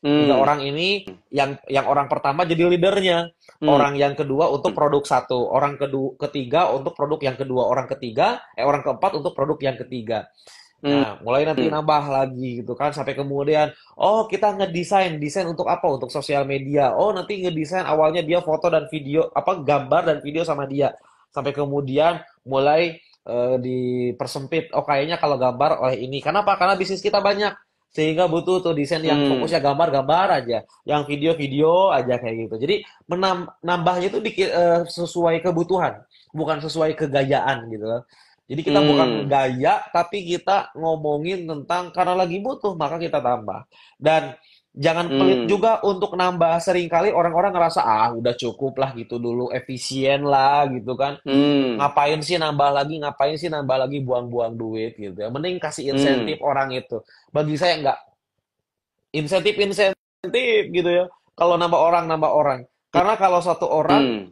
Tiga hmm, orang ini yang orang pertama jadi leadernya, hmm, orang yang kedua untuk produk satu, orang ketiga untuk produk yang kedua, orang ketiga, orang keempat untuk produk yang ketiga. hmm, Nah, mulai nanti hmm, nambah lagi gitu kan sampai kemudian oh kita desain untuk apa? Untuk sosial media. Oh, nanti ngedesain awalnya dia foto dan video apa gambar dan video sama dia. Sampai kemudian mulai dipersempit. Oh, kayaknya kalau gambar oleh ini. Kenapa? Karena bisnis kita banyak. Sehingga butuh tuh desain yang Hmm. fokusnya gambar-gambar aja, yang video-video aja kayak gitu. Jadi menambahnya itu sesuai kebutuhan, bukan sesuai kegayaan gitu loh. Jadi kita bukan Hmm. gaya, tapi kita ngomongin tentang karena lagi butuh, maka kita tambah. Dan jangan pelit Hmm. juga untuk nambah. Seringkali orang-orang ngerasa, ah udah cukup lah gitu dulu, efisien lah gitu kan. Hmm. Ngapain sih nambah lagi, ngapain sih nambah lagi, buang-buang duit gitu ya. Mending kasih insentif Hmm. orang itu. Bagi saya enggak, insentif gitu ya. Kalau nambah orang. Karena kalau satu orang, Hmm.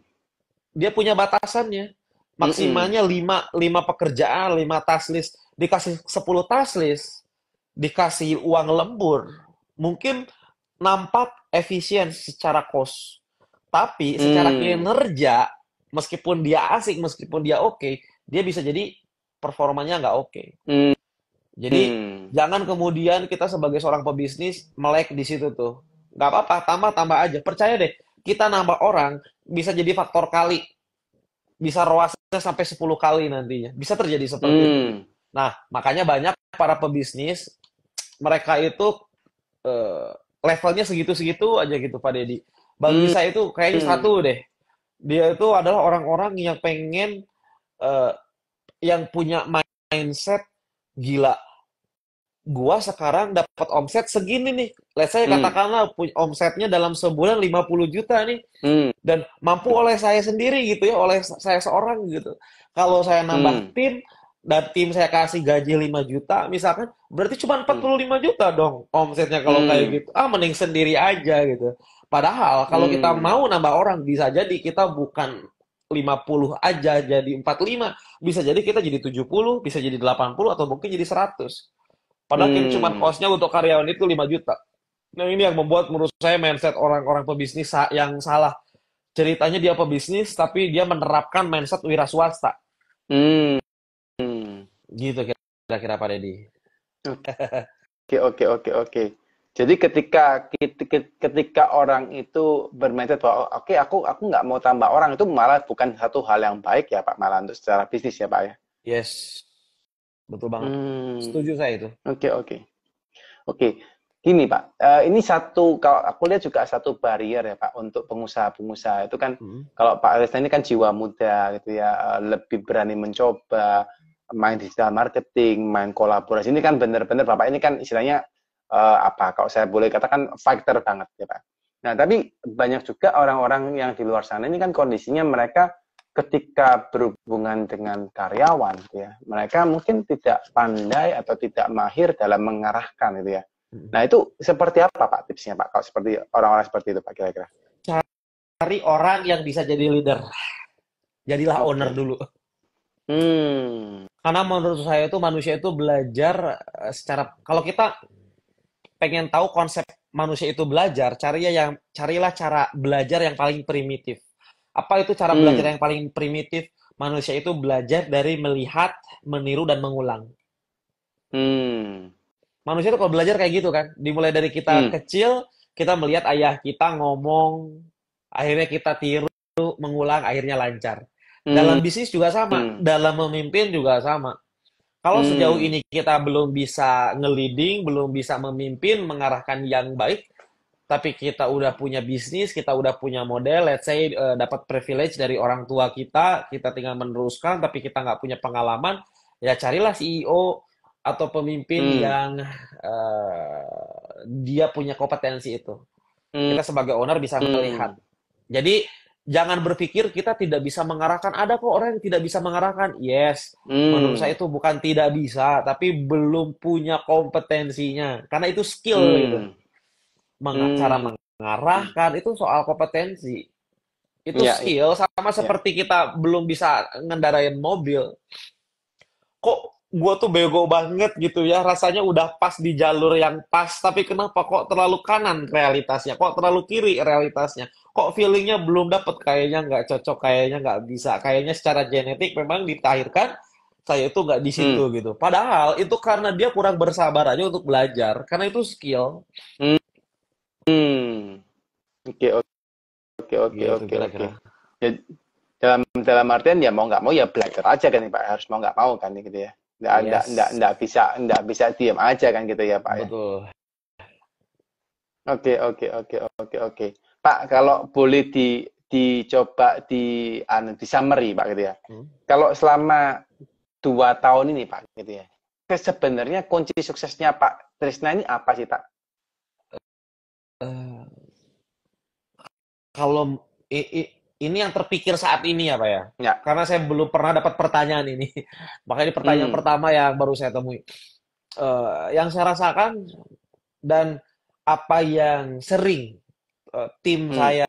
dia punya batasannya. Hmm. Maksimalnya 5 pekerjaan, 5 task list. Dikasih 10 task list, dikasih uang lembur. Mungkin nampak efisien secara cost. Tapi secara Hmm. kinerja, meskipun dia asik, meskipun dia oke, dia bisa jadi performanya nggak oke. Hmm. Jadi Hmm. jangan kemudian kita sebagai seorang pebisnis melek di situ tuh. Nggak apa-apa, tambah-tambah aja. Percaya deh, kita nambah orang bisa jadi faktor kali. Bisa ROAS-nya sampai 10 kali nantinya. Bisa terjadi seperti itu. Hmm. Nah, makanya banyak para pebisnis, mereka itu levelnya segitu-segitu aja gitu Pak Deddy. Bagi Hmm. saya itu kayaknya Hmm. satu deh. Dia itu adalah orang-orang yang pengen eh, yang punya mindset gila. Gua sekarang dapat omset segini nih. Let's say Hmm. katakanlah omsetnya dalam sebulan 50 juta nih Hmm. dan mampu oleh saya sendiri gitu ya, oleh saya seorang gitu. Kalau saya nambah Hmm. tim dan tim saya kasih gaji 5 juta misalkan, berarti cuma Hmm. 45 juta dong omsetnya kalau kayak Hmm. gitu. Ah, mending sendiri aja gitu. Padahal kalau kita Hmm. mau nambah orang bisa jadi kita bukan 50 aja jadi 45, bisa jadi kita jadi 70, bisa jadi 80 atau mungkin jadi 100. Padahal kita cuma Hmm. cost-nya untuk karyawan itu 5 juta. Nah, ini yang membuat menurut saya mindset orang-orang pebisnis yang salah. Ceritanya dia pebisnis, tapi dia menerapkan mindset wira swasta. Hmm. Hmm. Gitu kira-kira Pak Deddy. Oke, oke, oke, oke. Jadi ketika orang itu bermindset bahwa oke, aku nggak mau tambah orang, itu malah bukan satu hal yang baik ya Pak, malah untuk secara bisnis ya Pak ya. Yes, betul banget. Hmm. Setuju saya itu. Oke, oke. Oke, gini Pak, ini satu, kalau aku lihat juga satu barrier ya Pak untuk pengusaha-pengusaha itu kan, Hmm. kalau Pak Resta ini kan jiwa muda gitu ya, lebih berani mencoba, main digital marketing, main kolaborasi, ini kan benar-benar Bapak ini kan istilahnya apa, kalau saya boleh katakan fighter banget ya Pak. Nah, tapi banyak juga orang-orang yang di luar sana ini kan kondisinya mereka ketika berhubungan dengan karyawan gitu ya, mereka mungkin tidak pandai atau tidak mahir dalam mengarahkan gitu ya. Hmm. Nah, itu seperti apa Pak tipsnya Pak kalau seperti orang-orang seperti itu Pak kira-kira? Cari orang yang bisa jadi leader. Jadilah owner Oke. dulu. Hmm. Karena menurut saya itu manusia itu belajar secara kalau kita pengen tahu konsep manusia itu belajar, carilah cara belajar yang paling primitif. Apa itu cara belajar Hmm. yang paling primitif? Manusia itu belajar dari melihat, meniru, dan mengulang. Hmm. Manusia itu kalau belajar kayak gitu kan, dimulai dari kita Hmm. kecil, kita melihat ayah kita ngomong, akhirnya kita tiru, mengulang, akhirnya lancar. Hmm. Dalam bisnis juga sama, Hmm. dalam memimpin juga sama. Kalau sejauh Hmm. ini kita belum bisa nge-leading, belum bisa memimpin, mengarahkan yang baik, tapi kita udah punya bisnis, kita udah punya model, let's say dapat privilege dari orang tua kita tinggal meneruskan, tapi kita nggak punya pengalaman, ya carilah CEO atau pemimpin Hmm. yang dia punya kompetensi itu. Hmm. Kita sebagai owner bisa melihat. Hmm. Jadi jangan berpikir kita tidak bisa mengarahkan. Ada kok orang yang tidak bisa mengarahkan. Yes, menurut saya Hmm. itu bukan tidak bisa, tapi belum punya kompetensinya. Karena itu skill gitu. Hmm. Cara Hmm. mengarahkan itu soal kompetensi. Itu Ya, ya, skill sama ya. seperti kita belum bisa ngendarain mobil. Kok gue tuh bego banget gitu ya, rasanya udah pas di jalur yang pas, tapi kenapa kok terlalu kanan realitasnya, kok terlalu kiri realitasnya, kok feelingnya belum dapet, kayaknya nggak cocok, kayaknya nggak bisa, kayaknya secara genetik memang ditahirkan saya itu nggak di situ Hmm. gitu. Padahal itu karena dia kurang bersabar aja untuk belajar, karena itu skill Hmm. Hmm. Oke, oke, oke, gitu oke, oke. kira-kira. Ya, dalam dalam artian ya mau nggak mau ya belajar aja kan Pak, harus mau nggak mau kan gitu ya. Yes, Nggak bisa diam aja kan gitu ya Pak ya. betul. Oke. Pak, kalau boleh dicoba di summary Pak gitu ya. Hmm. Kalau selama 2 tahun ini Pak gitu ya. Sebenarnya kunci suksesnya Pak Trisna ini apa sih Pak? Eh, kalau ini yang terpikir saat ini ya Pak ya, Ya. karena saya belum pernah dapat pertanyaan ini, makanya ini pertanyaan Hmm. pertama yang baru saya temui. Yang saya rasakan dan apa yang sering tim Hmm. saya,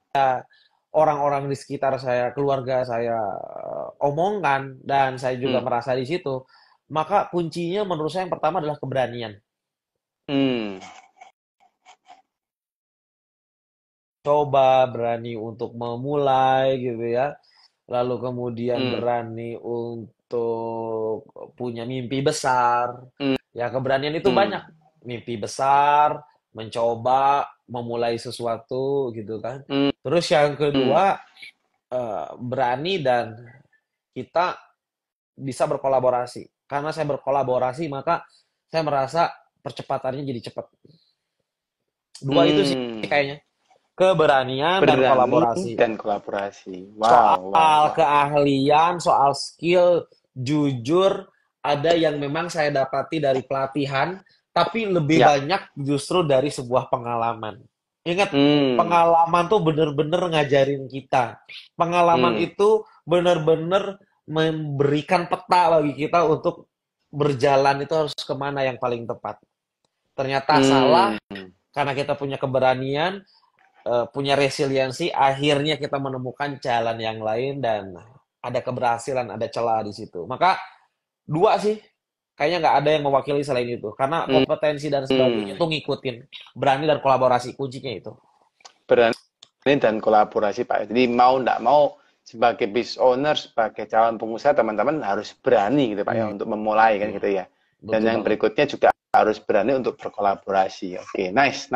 orang-orang di sekitar saya, keluarga saya omongkan dan saya juga Hmm. merasa di situ, maka kuncinya menurut saya yang pertama adalah keberanian. Hmm. Coba berani untuk memulai gitu ya. Lalu kemudian Hmm. berani untuk punya mimpi besar. Hmm. Ya, keberanian itu Hmm. banyak. Mimpi besar, mencoba, memulai sesuatu gitu kan. Hmm. Terus yang Hmm. kedua, berani dan kita bisa berkolaborasi. Karena saya berkolaborasi, maka saya merasa percepatannya jadi cepat. Dua itu sih Hmm. kayaknya. Keberanian dan Berani kolaborasi. dan kolaborasi. Soal Wow. keahlian, soal skill, jujur, ada yang memang saya dapati dari pelatihan, tapi lebih Ya. banyak justru dari sebuah pengalaman. Ingat, Hmm. pengalaman tuh bener-bener ngajarin kita. Pengalaman Hmm. itu bener-bener memberikan peta bagi kita untuk berjalan itu harus kemana yang paling tepat. Ternyata salah, Hmm. karena kita punya keberanian, punya resiliensi, akhirnya kita menemukan jalan yang lain dan ada keberhasilan, ada celah di situ. Maka dua sih, kayaknya nggak ada yang mewakili selain itu. Karena Hmm. kompetensi dan sebagainya Hmm. itu ngikutin. Berani dan kolaborasi, kuncinya itu. Berani dan kolaborasi Pak. Jadi mau nggak mau sebagai business owner, sebagai calon pengusaha, teman-teman harus berani gitu Pak ya Iya, untuk memulai kan gitu ya. Dan betul yang banget. berikutnya juga harus berani untuk berkolaborasi. Oke, nice.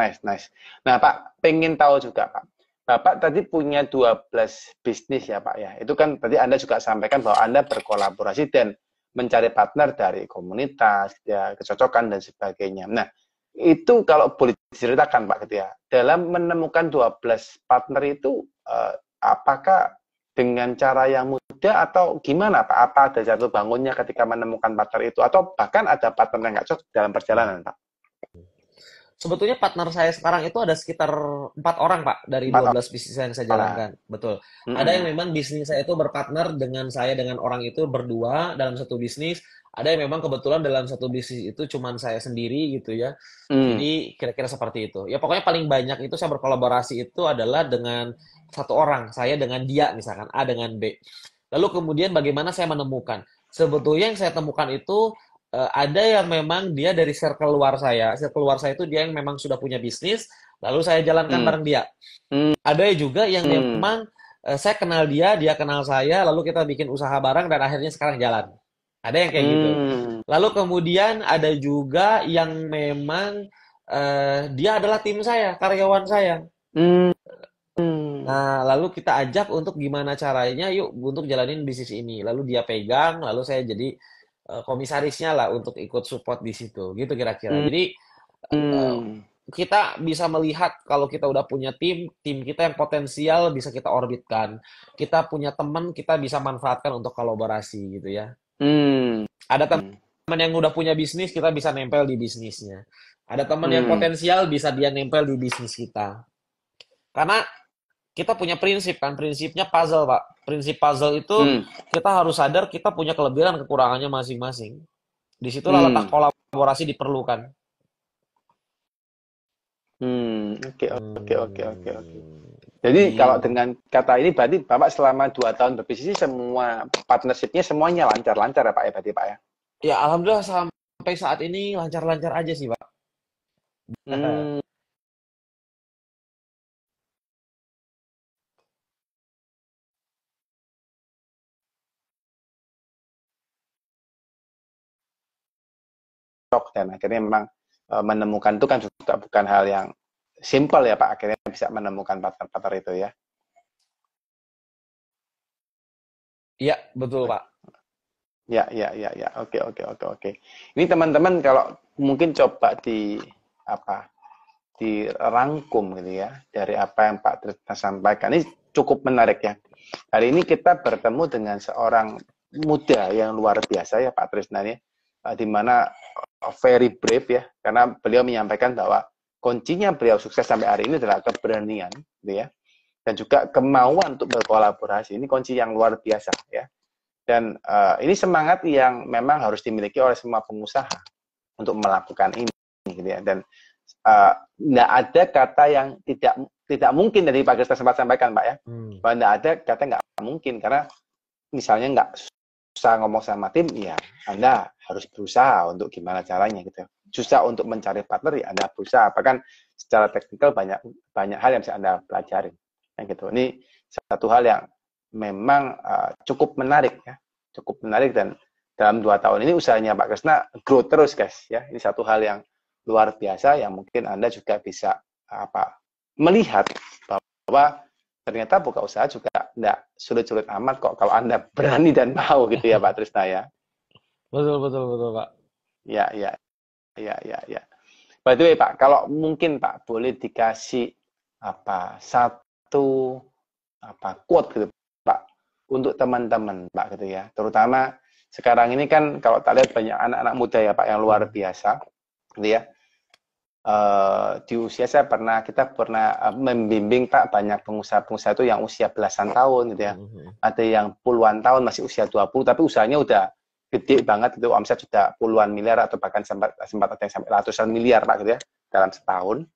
Nah Pak, pengen tahu juga Pak. Bapak tadi punya 12 bisnis ya Pak ya. Itu kan tadi Anda juga sampaikan bahwa Anda berkolaborasi dan mencari partner dari komunitas, ya, kecocokan dan sebagainya. Nah, itu kalau boleh diceritakan Pak gitu ya, dalam menemukan 12 partner itu apakah dengan cara yang mudah atau gimana Pak? Apa ada jatuh bangunnya ketika menemukan partner itu atau bahkan ada partner yang nggak cocok dalam perjalanan Pak? Sebetulnya partner saya sekarang itu ada sekitar 4 orang, Pak, dari Empat 12 bisnis yang saya orang. jalankan. Betul. Ada yang Mm-mm. memang bisnis saya itu berpartner dengan saya, dengan orang itu berdua dalam satu bisnis. Ada yang memang kebetulan dalam satu bisnis itu cuman saya sendiri gitu ya. Mm. Jadi kira-kira seperti itu. Ya pokoknya paling banyak itu saya berkolaborasi itu adalah dengan satu orang. Saya dengan dia misalkan, A dengan B. Lalu kemudian bagaimana saya menemukan? Sebetulnya yang saya temukan itu ada yang memang dia dari circle luar saya. Circle luar saya itu dia yang memang sudah punya bisnis, lalu saya jalankan Mm. bareng dia. Mm. Ada juga yang Mm. memang saya kenal dia, dia kenal saya, lalu kita bikin usaha bareng dan akhirnya sekarang jalan. Ada yang kayak gitu. Mm. Lalu kemudian ada juga yang memang dia adalah tim saya, karyawan saya. Mm. Mm. Nah, lalu kita ajak untuk gimana caranya, yuk untuk jalanin bisnis ini. Lalu dia pegang, lalu saya jadi komisarisnya lah untuk ikut support di situ. Gitu kira-kira. Mm. Jadi eh, Mm. kita bisa melihat kalau kita udah punya tim kita yang potensial bisa kita orbitkan. Kita punya teman, kita bisa manfaatkan untuk kolaborasi gitu ya. Mm. Ada teman yang udah punya bisnis, kita bisa nempel di bisnisnya. Ada teman yang Mm. potensial, bisa dia nempel di bisnis kita. Karena kita punya prinsip kan, prinsipnya puzzle, Pak. Prinsip puzzle itu Mm. kita harus sadar kita punya kelebihan dan kekurangannya masing-masing. Disitulah letak Mm. kolaborasi diperlukan. Oke. Hmm, Jadi kalau gitu. dengan kata ini berarti Bapak selama 2 tahun berbisnis semua partnershipnya semuanya lancar-lancar ya Pak ya berarti Pak ya? Ya, alhamdulillah sampai saat ini lancar-lancar aja sih, Pak. Hmm, dan akhirnya memang menemukan itu kan juga bukan hal yang simpel ya Pak, akhirnya bisa menemukan partner-partner itu ya. Iya, betul, Pak. Ya, ya, ya, ya. Oke, oke, oke, oke. Ini teman-teman kalau mungkin coba apa dirangkum gitu ya dari apa yang Pak Trisna sampaikan. Ini cukup menarik ya. Hari ini kita bertemu dengan seorang muda yang luar biasa ya Pak Trisna ini, di mana very brave ya, karena beliau menyampaikan bahwa kuncinya beliau sukses sampai hari ini adalah keberanian, gitu ya, dan juga kemauan untuk berkolaborasi. Ini kunci yang luar biasa ya. Dan ini semangat yang memang harus dimiliki oleh semua pengusaha untuk melakukan ini, gitu ya. Dan nggak ada kata yang tidak mungkin dari Pak Krista sempat sampaikan, Pak ya. Bahwa nggak ada kata nggak mungkin, karena misalnya nggak susah ngomong sama tim, ya Anda harus berusaha untuk gimana caranya gitu. Susah untuk mencari partner, ya Anda berusaha. Bahkan secara teknikal banyak hal yang bisa Anda pelajari. Gitu. Ini satu hal yang memang cukup menarik ya, cukup menarik, dan dalam 2 tahun ini usahanya Pak Kresna grow terus guys ya. Ini satu hal yang luar biasa yang mungkin Anda juga bisa melihat bahwa ternyata buka usaha juga tidak sulit-sulit amat kok kalau Anda berani dan mau gitu ya Pak Trisna ya. Betul, betul, betul, Pak. Ya, ya, ya, ya, ya. By the way Pak, kalau mungkin Pak boleh dikasih satu quote gitu Pak untuk teman-teman Pak gitu ya, terutama sekarang ini kan kalau kita lihat banyak anak-anak muda ya Pak yang luar biasa gitu ya. Di usia kita pernah membimbing Pak banyak pengusaha-pengusaha itu yang usia belasan tahun gitu ya, ada yang puluhan tahun masih usia 20 tapi usahanya udah gede banget, itu omset sudah puluhan miliar atau bahkan sempat ada yang sampai ratusan miliar Pak gitu ya dalam setahun.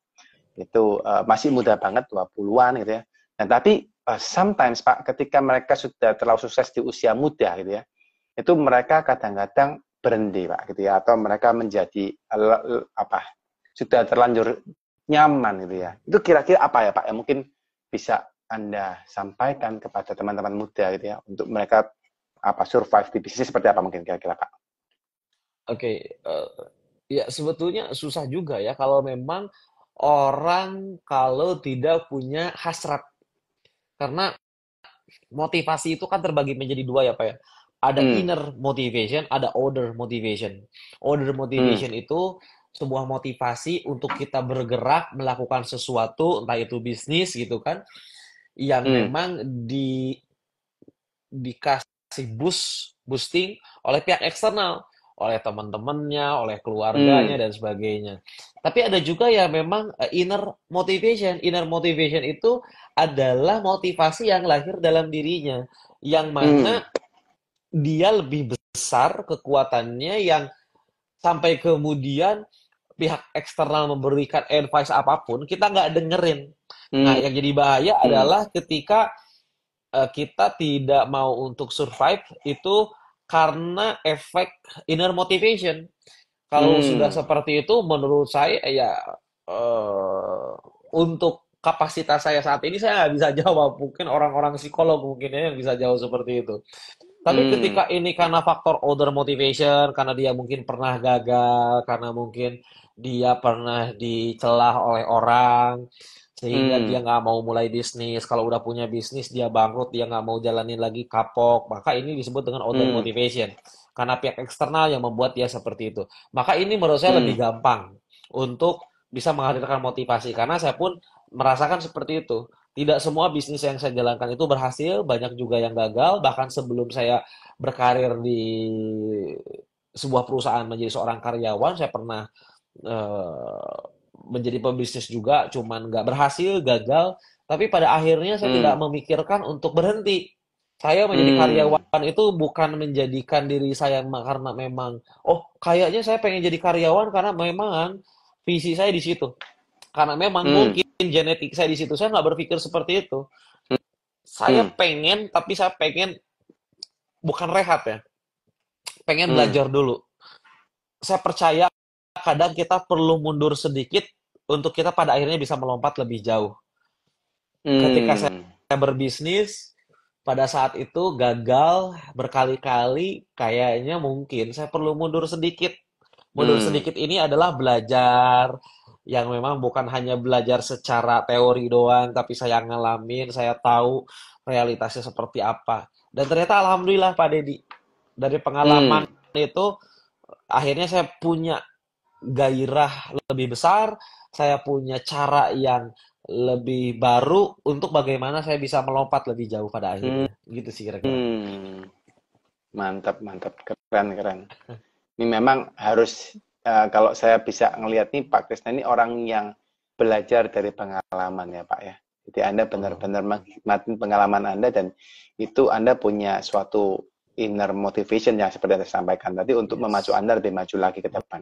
Itu masih muda banget, 20-an gitu ya. Nah, tapi sometimes Pak, ketika mereka sudah terlalu sukses di usia muda gitu ya, itu mereka kadang-kadang berhenti Pak gitu ya, atau mereka menjadi sudah terlanjur nyaman gitu ya. Itu kira-kira apa ya Pak yang mungkin bisa Anda sampaikan kepada teman-teman muda gitu ya, untuk mereka survive di bisnis seperti apa mungkin kira-kira Pak? Oke, ya sebetulnya susah juga ya kalau memang orang kalau tidak punya hasrat. Karena motivasi itu kan terbagi menjadi dua ya Pak ya. Ada Hmm, inner motivation, ada outer motivation. Outer hmm, motivation itu sebuah motivasi untuk kita bergerak melakukan sesuatu, entah itu bisnis gitu kan, yang hmm, memang dikasih boosting oleh pihak eksternal, oleh teman-temannya, oleh keluarganya hmm, dan sebagainya. Tapi ada juga ya memang inner motivation. Inner motivation itu adalah motivasi yang lahir dalam dirinya, yang hmm, mana dia lebih besar kekuatannya, yang sampai kemudian pihak eksternal memberikan advice apapun, kita nggak dengerin. Nah, hmm, yang jadi bahaya hmm, adalah ketika kita tidak mau untuk survive itu karena efek inner motivation. Kalau sudah hmm, seperti itu, menurut saya ya untuk kapasitas saya saat ini saya nggak bisa jawab. Mungkin orang-orang psikolog mungkin ya yang bisa jawab seperti itu. Tapi hmm, ketika ini karena faktor other motivation, karena dia mungkin pernah gagal, karena mungkin dia pernah dicelah oleh orang, sehingga dia hmm, nggak mau mulai bisnis. Kalau udah punya bisnis, dia bangkrut, dia nggak mau jalanin lagi kapok. Maka ini disebut dengan other hmm, motivation. Karena pihak eksternal yang membuat dia seperti itu. Maka ini menurut saya lebih hmm, gampang untuk bisa menghadirkan motivasi. Karena saya pun merasakan seperti itu. Tidak semua bisnis yang saya jalankan itu berhasil, banyak juga yang gagal. Bahkan sebelum saya berkarir di sebuah perusahaan menjadi seorang karyawan, saya pernah eh, menjadi pebisnis juga, cuman nggak berhasil, gagal. Tapi pada akhirnya saya tidak hmm, memikirkan untuk berhenti. Saya menjadi hmm, karyawan itu bukan menjadikan diri saya karena memang, oh kayaknya saya pengen jadi karyawan karena memang visi saya di situ. Karena memang hmm, mungkin genetik saya di situ. Saya nggak berpikir seperti itu. Saya hmm, pengen, tapi saya pengen bukan rehat ya. Pengen hmm, belajar dulu. Saya percaya kadang kita perlu mundur sedikit untuk kita pada akhirnya bisa melompat lebih jauh. Ketika saya hmm, berbisnis, pada saat itu gagal berkali-kali, kayaknya mungkin saya perlu mundur sedikit. Mundur hmm, sedikit ini adalah belajar yang memang bukan hanya belajar secara teori doang, tapi saya ngalamin, saya tahu realitasnya seperti apa. Dan ternyata alhamdulillah Pak Deddy, Dari Hmm. pengalaman itu akhirnya saya punya gairah lebih besar, saya punya cara yang lebih baru untuk bagaimana saya bisa melompat lebih jauh pada Hmm. akhirnya. Gitu sih kira-kira. Hmm. Mantap, mantap, keren, keren. Ini memang harus kalau saya bisa ngelihat nih Pak Krisna ini orang yang belajar dari pengalaman ya Pak ya. Jadi Anda Betul. benar-benar menikmati pengalaman Anda dan itu Anda punya suatu inner motivation yang seperti yang saya sampaikan tadi untuk memacu Yes. Anda lebih maju lagi ke depan.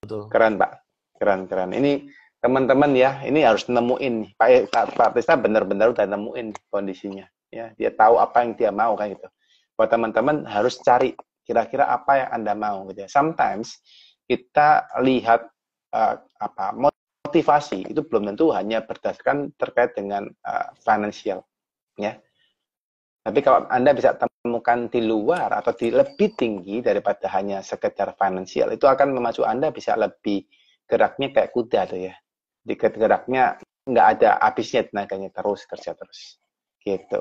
Betul. Keren Pak, keren, keren. Ini teman-teman ya, ini harus nemuin Pak Krisna benar-benar udah nemuin kondisinya. Ya, dia tahu apa yang dia mau kan gitu. Buat teman-teman harus cari kira-kira apa yang Anda mau gitu ya. Sometimes kita lihat apa motivasi itu belum tentu hanya berdasarkan terkait dengan financial ya. Tapi kalau Anda bisa temukan di luar atau di lebih tinggi daripada hanya sekedar financial, itu akan memacu Anda bisa lebih geraknya kayak kuda tuh ya. Di geraknya nggak ada habisnya tenaganya terus kerja terus. Gitu.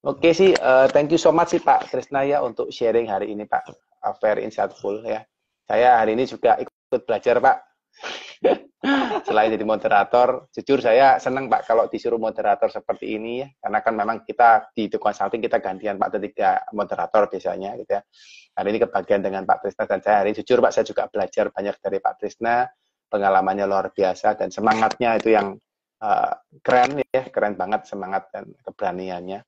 Oke sih, thank you so much sih Pak Trisna ya untuk sharing hari ini Pak. Very insightful ya. Saya hari ini juga ikut belajar Pak. Selain jadi moderator, jujur saya senang Pak kalau disuruh moderator seperti ini ya. Karena kan memang kita di The Consulting kita gantian Pak, ada 3 moderator biasanya gitu ya. Hari ini kebagian dengan Pak Trisna dan saya hari ini jujur Pak, saya juga belajar banyak dari Pak Trisna, pengalamannya luar biasa dan semangatnya itu yang keren ya, keren banget semangat dan keberaniannya.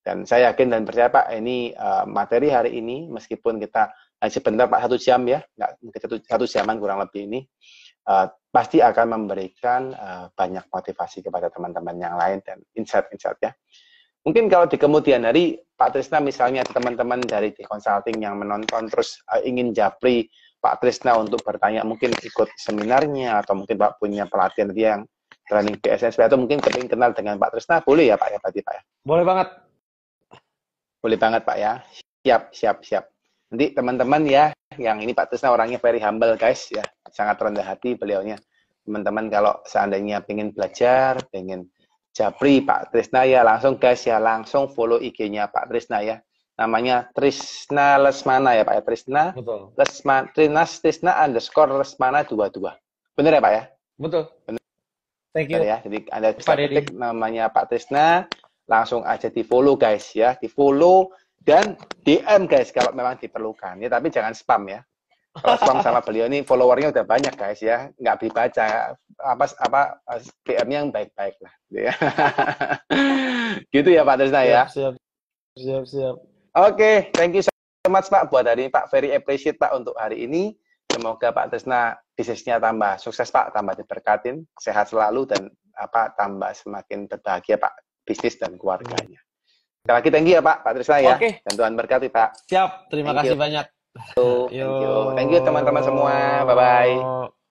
Dan saya yakin dan percaya Pak, ini materi hari ini, meskipun kita hanya sebentar Pak, 1 jam ya, nggak mungkin 1 jaman kurang lebih ini, pasti akan memberikan banyak motivasi kepada teman-teman yang lain dan insight-insight ya. Mungkin kalau di kemudian hari, Pak Trisna misalnya teman-teman dari di consulting yang menonton terus ingin japri Pak Trisna untuk bertanya, mungkin ikut seminarnya, atau mungkin Pak punya pelatihan dia yang training BSSP, atau mungkin ingin kenal dengan Pak Trisna, boleh ya Pak ya, berarti Pak ya? Boleh banget. Boleh banget Pak ya. Siap, siap, siap. Nanti teman-teman ya, yang ini Pak Trisna orangnya very humble guys ya. Sangat rendah hati beliaunya. Teman-teman kalau seandainya pengen belajar, pengen japri Pak Trisna ya, langsung guys ya, langsung follow IG-nya Pak Trisna ya. Namanya Trisna Lesmana ya Pak ya. Trisna Betul. Lesmana, Trisna underscore Lesmana 22. Bener ya Pak ya? Betul. Thank Bener you, ya. Jadi Anda bisa Pak ketik Deddy. namanya Pak Trisna, langsung aja di follow guys ya, di follow dan DM guys kalau memang diperlukan ya, tapi jangan spam ya. Kalau spam sama beliau ini followernya udah banyak guys ya, nggak dibaca apa DM-nya yang baik-baik lah gitu ya. Gitu ya Pak Trisna ya. Siap, siap, siap, siap. Oke, thank you so much Pak buat hari ini Pak, very appreciate Pak untuk hari ini. Semoga Pak Trisna bisnisnya tambah sukses Pak, tambah diberkatin, sehat selalu dan tambah semakin berbahagia Pak, bisnis dan Amin. keluarganya. Sekali lagi thank you ya Pak Trisna ya, Oke, dan Tuhan berkati Pak. siap. Terima Thank you, kasih banyak. thank you teman-teman semua, bye bye. Yuk.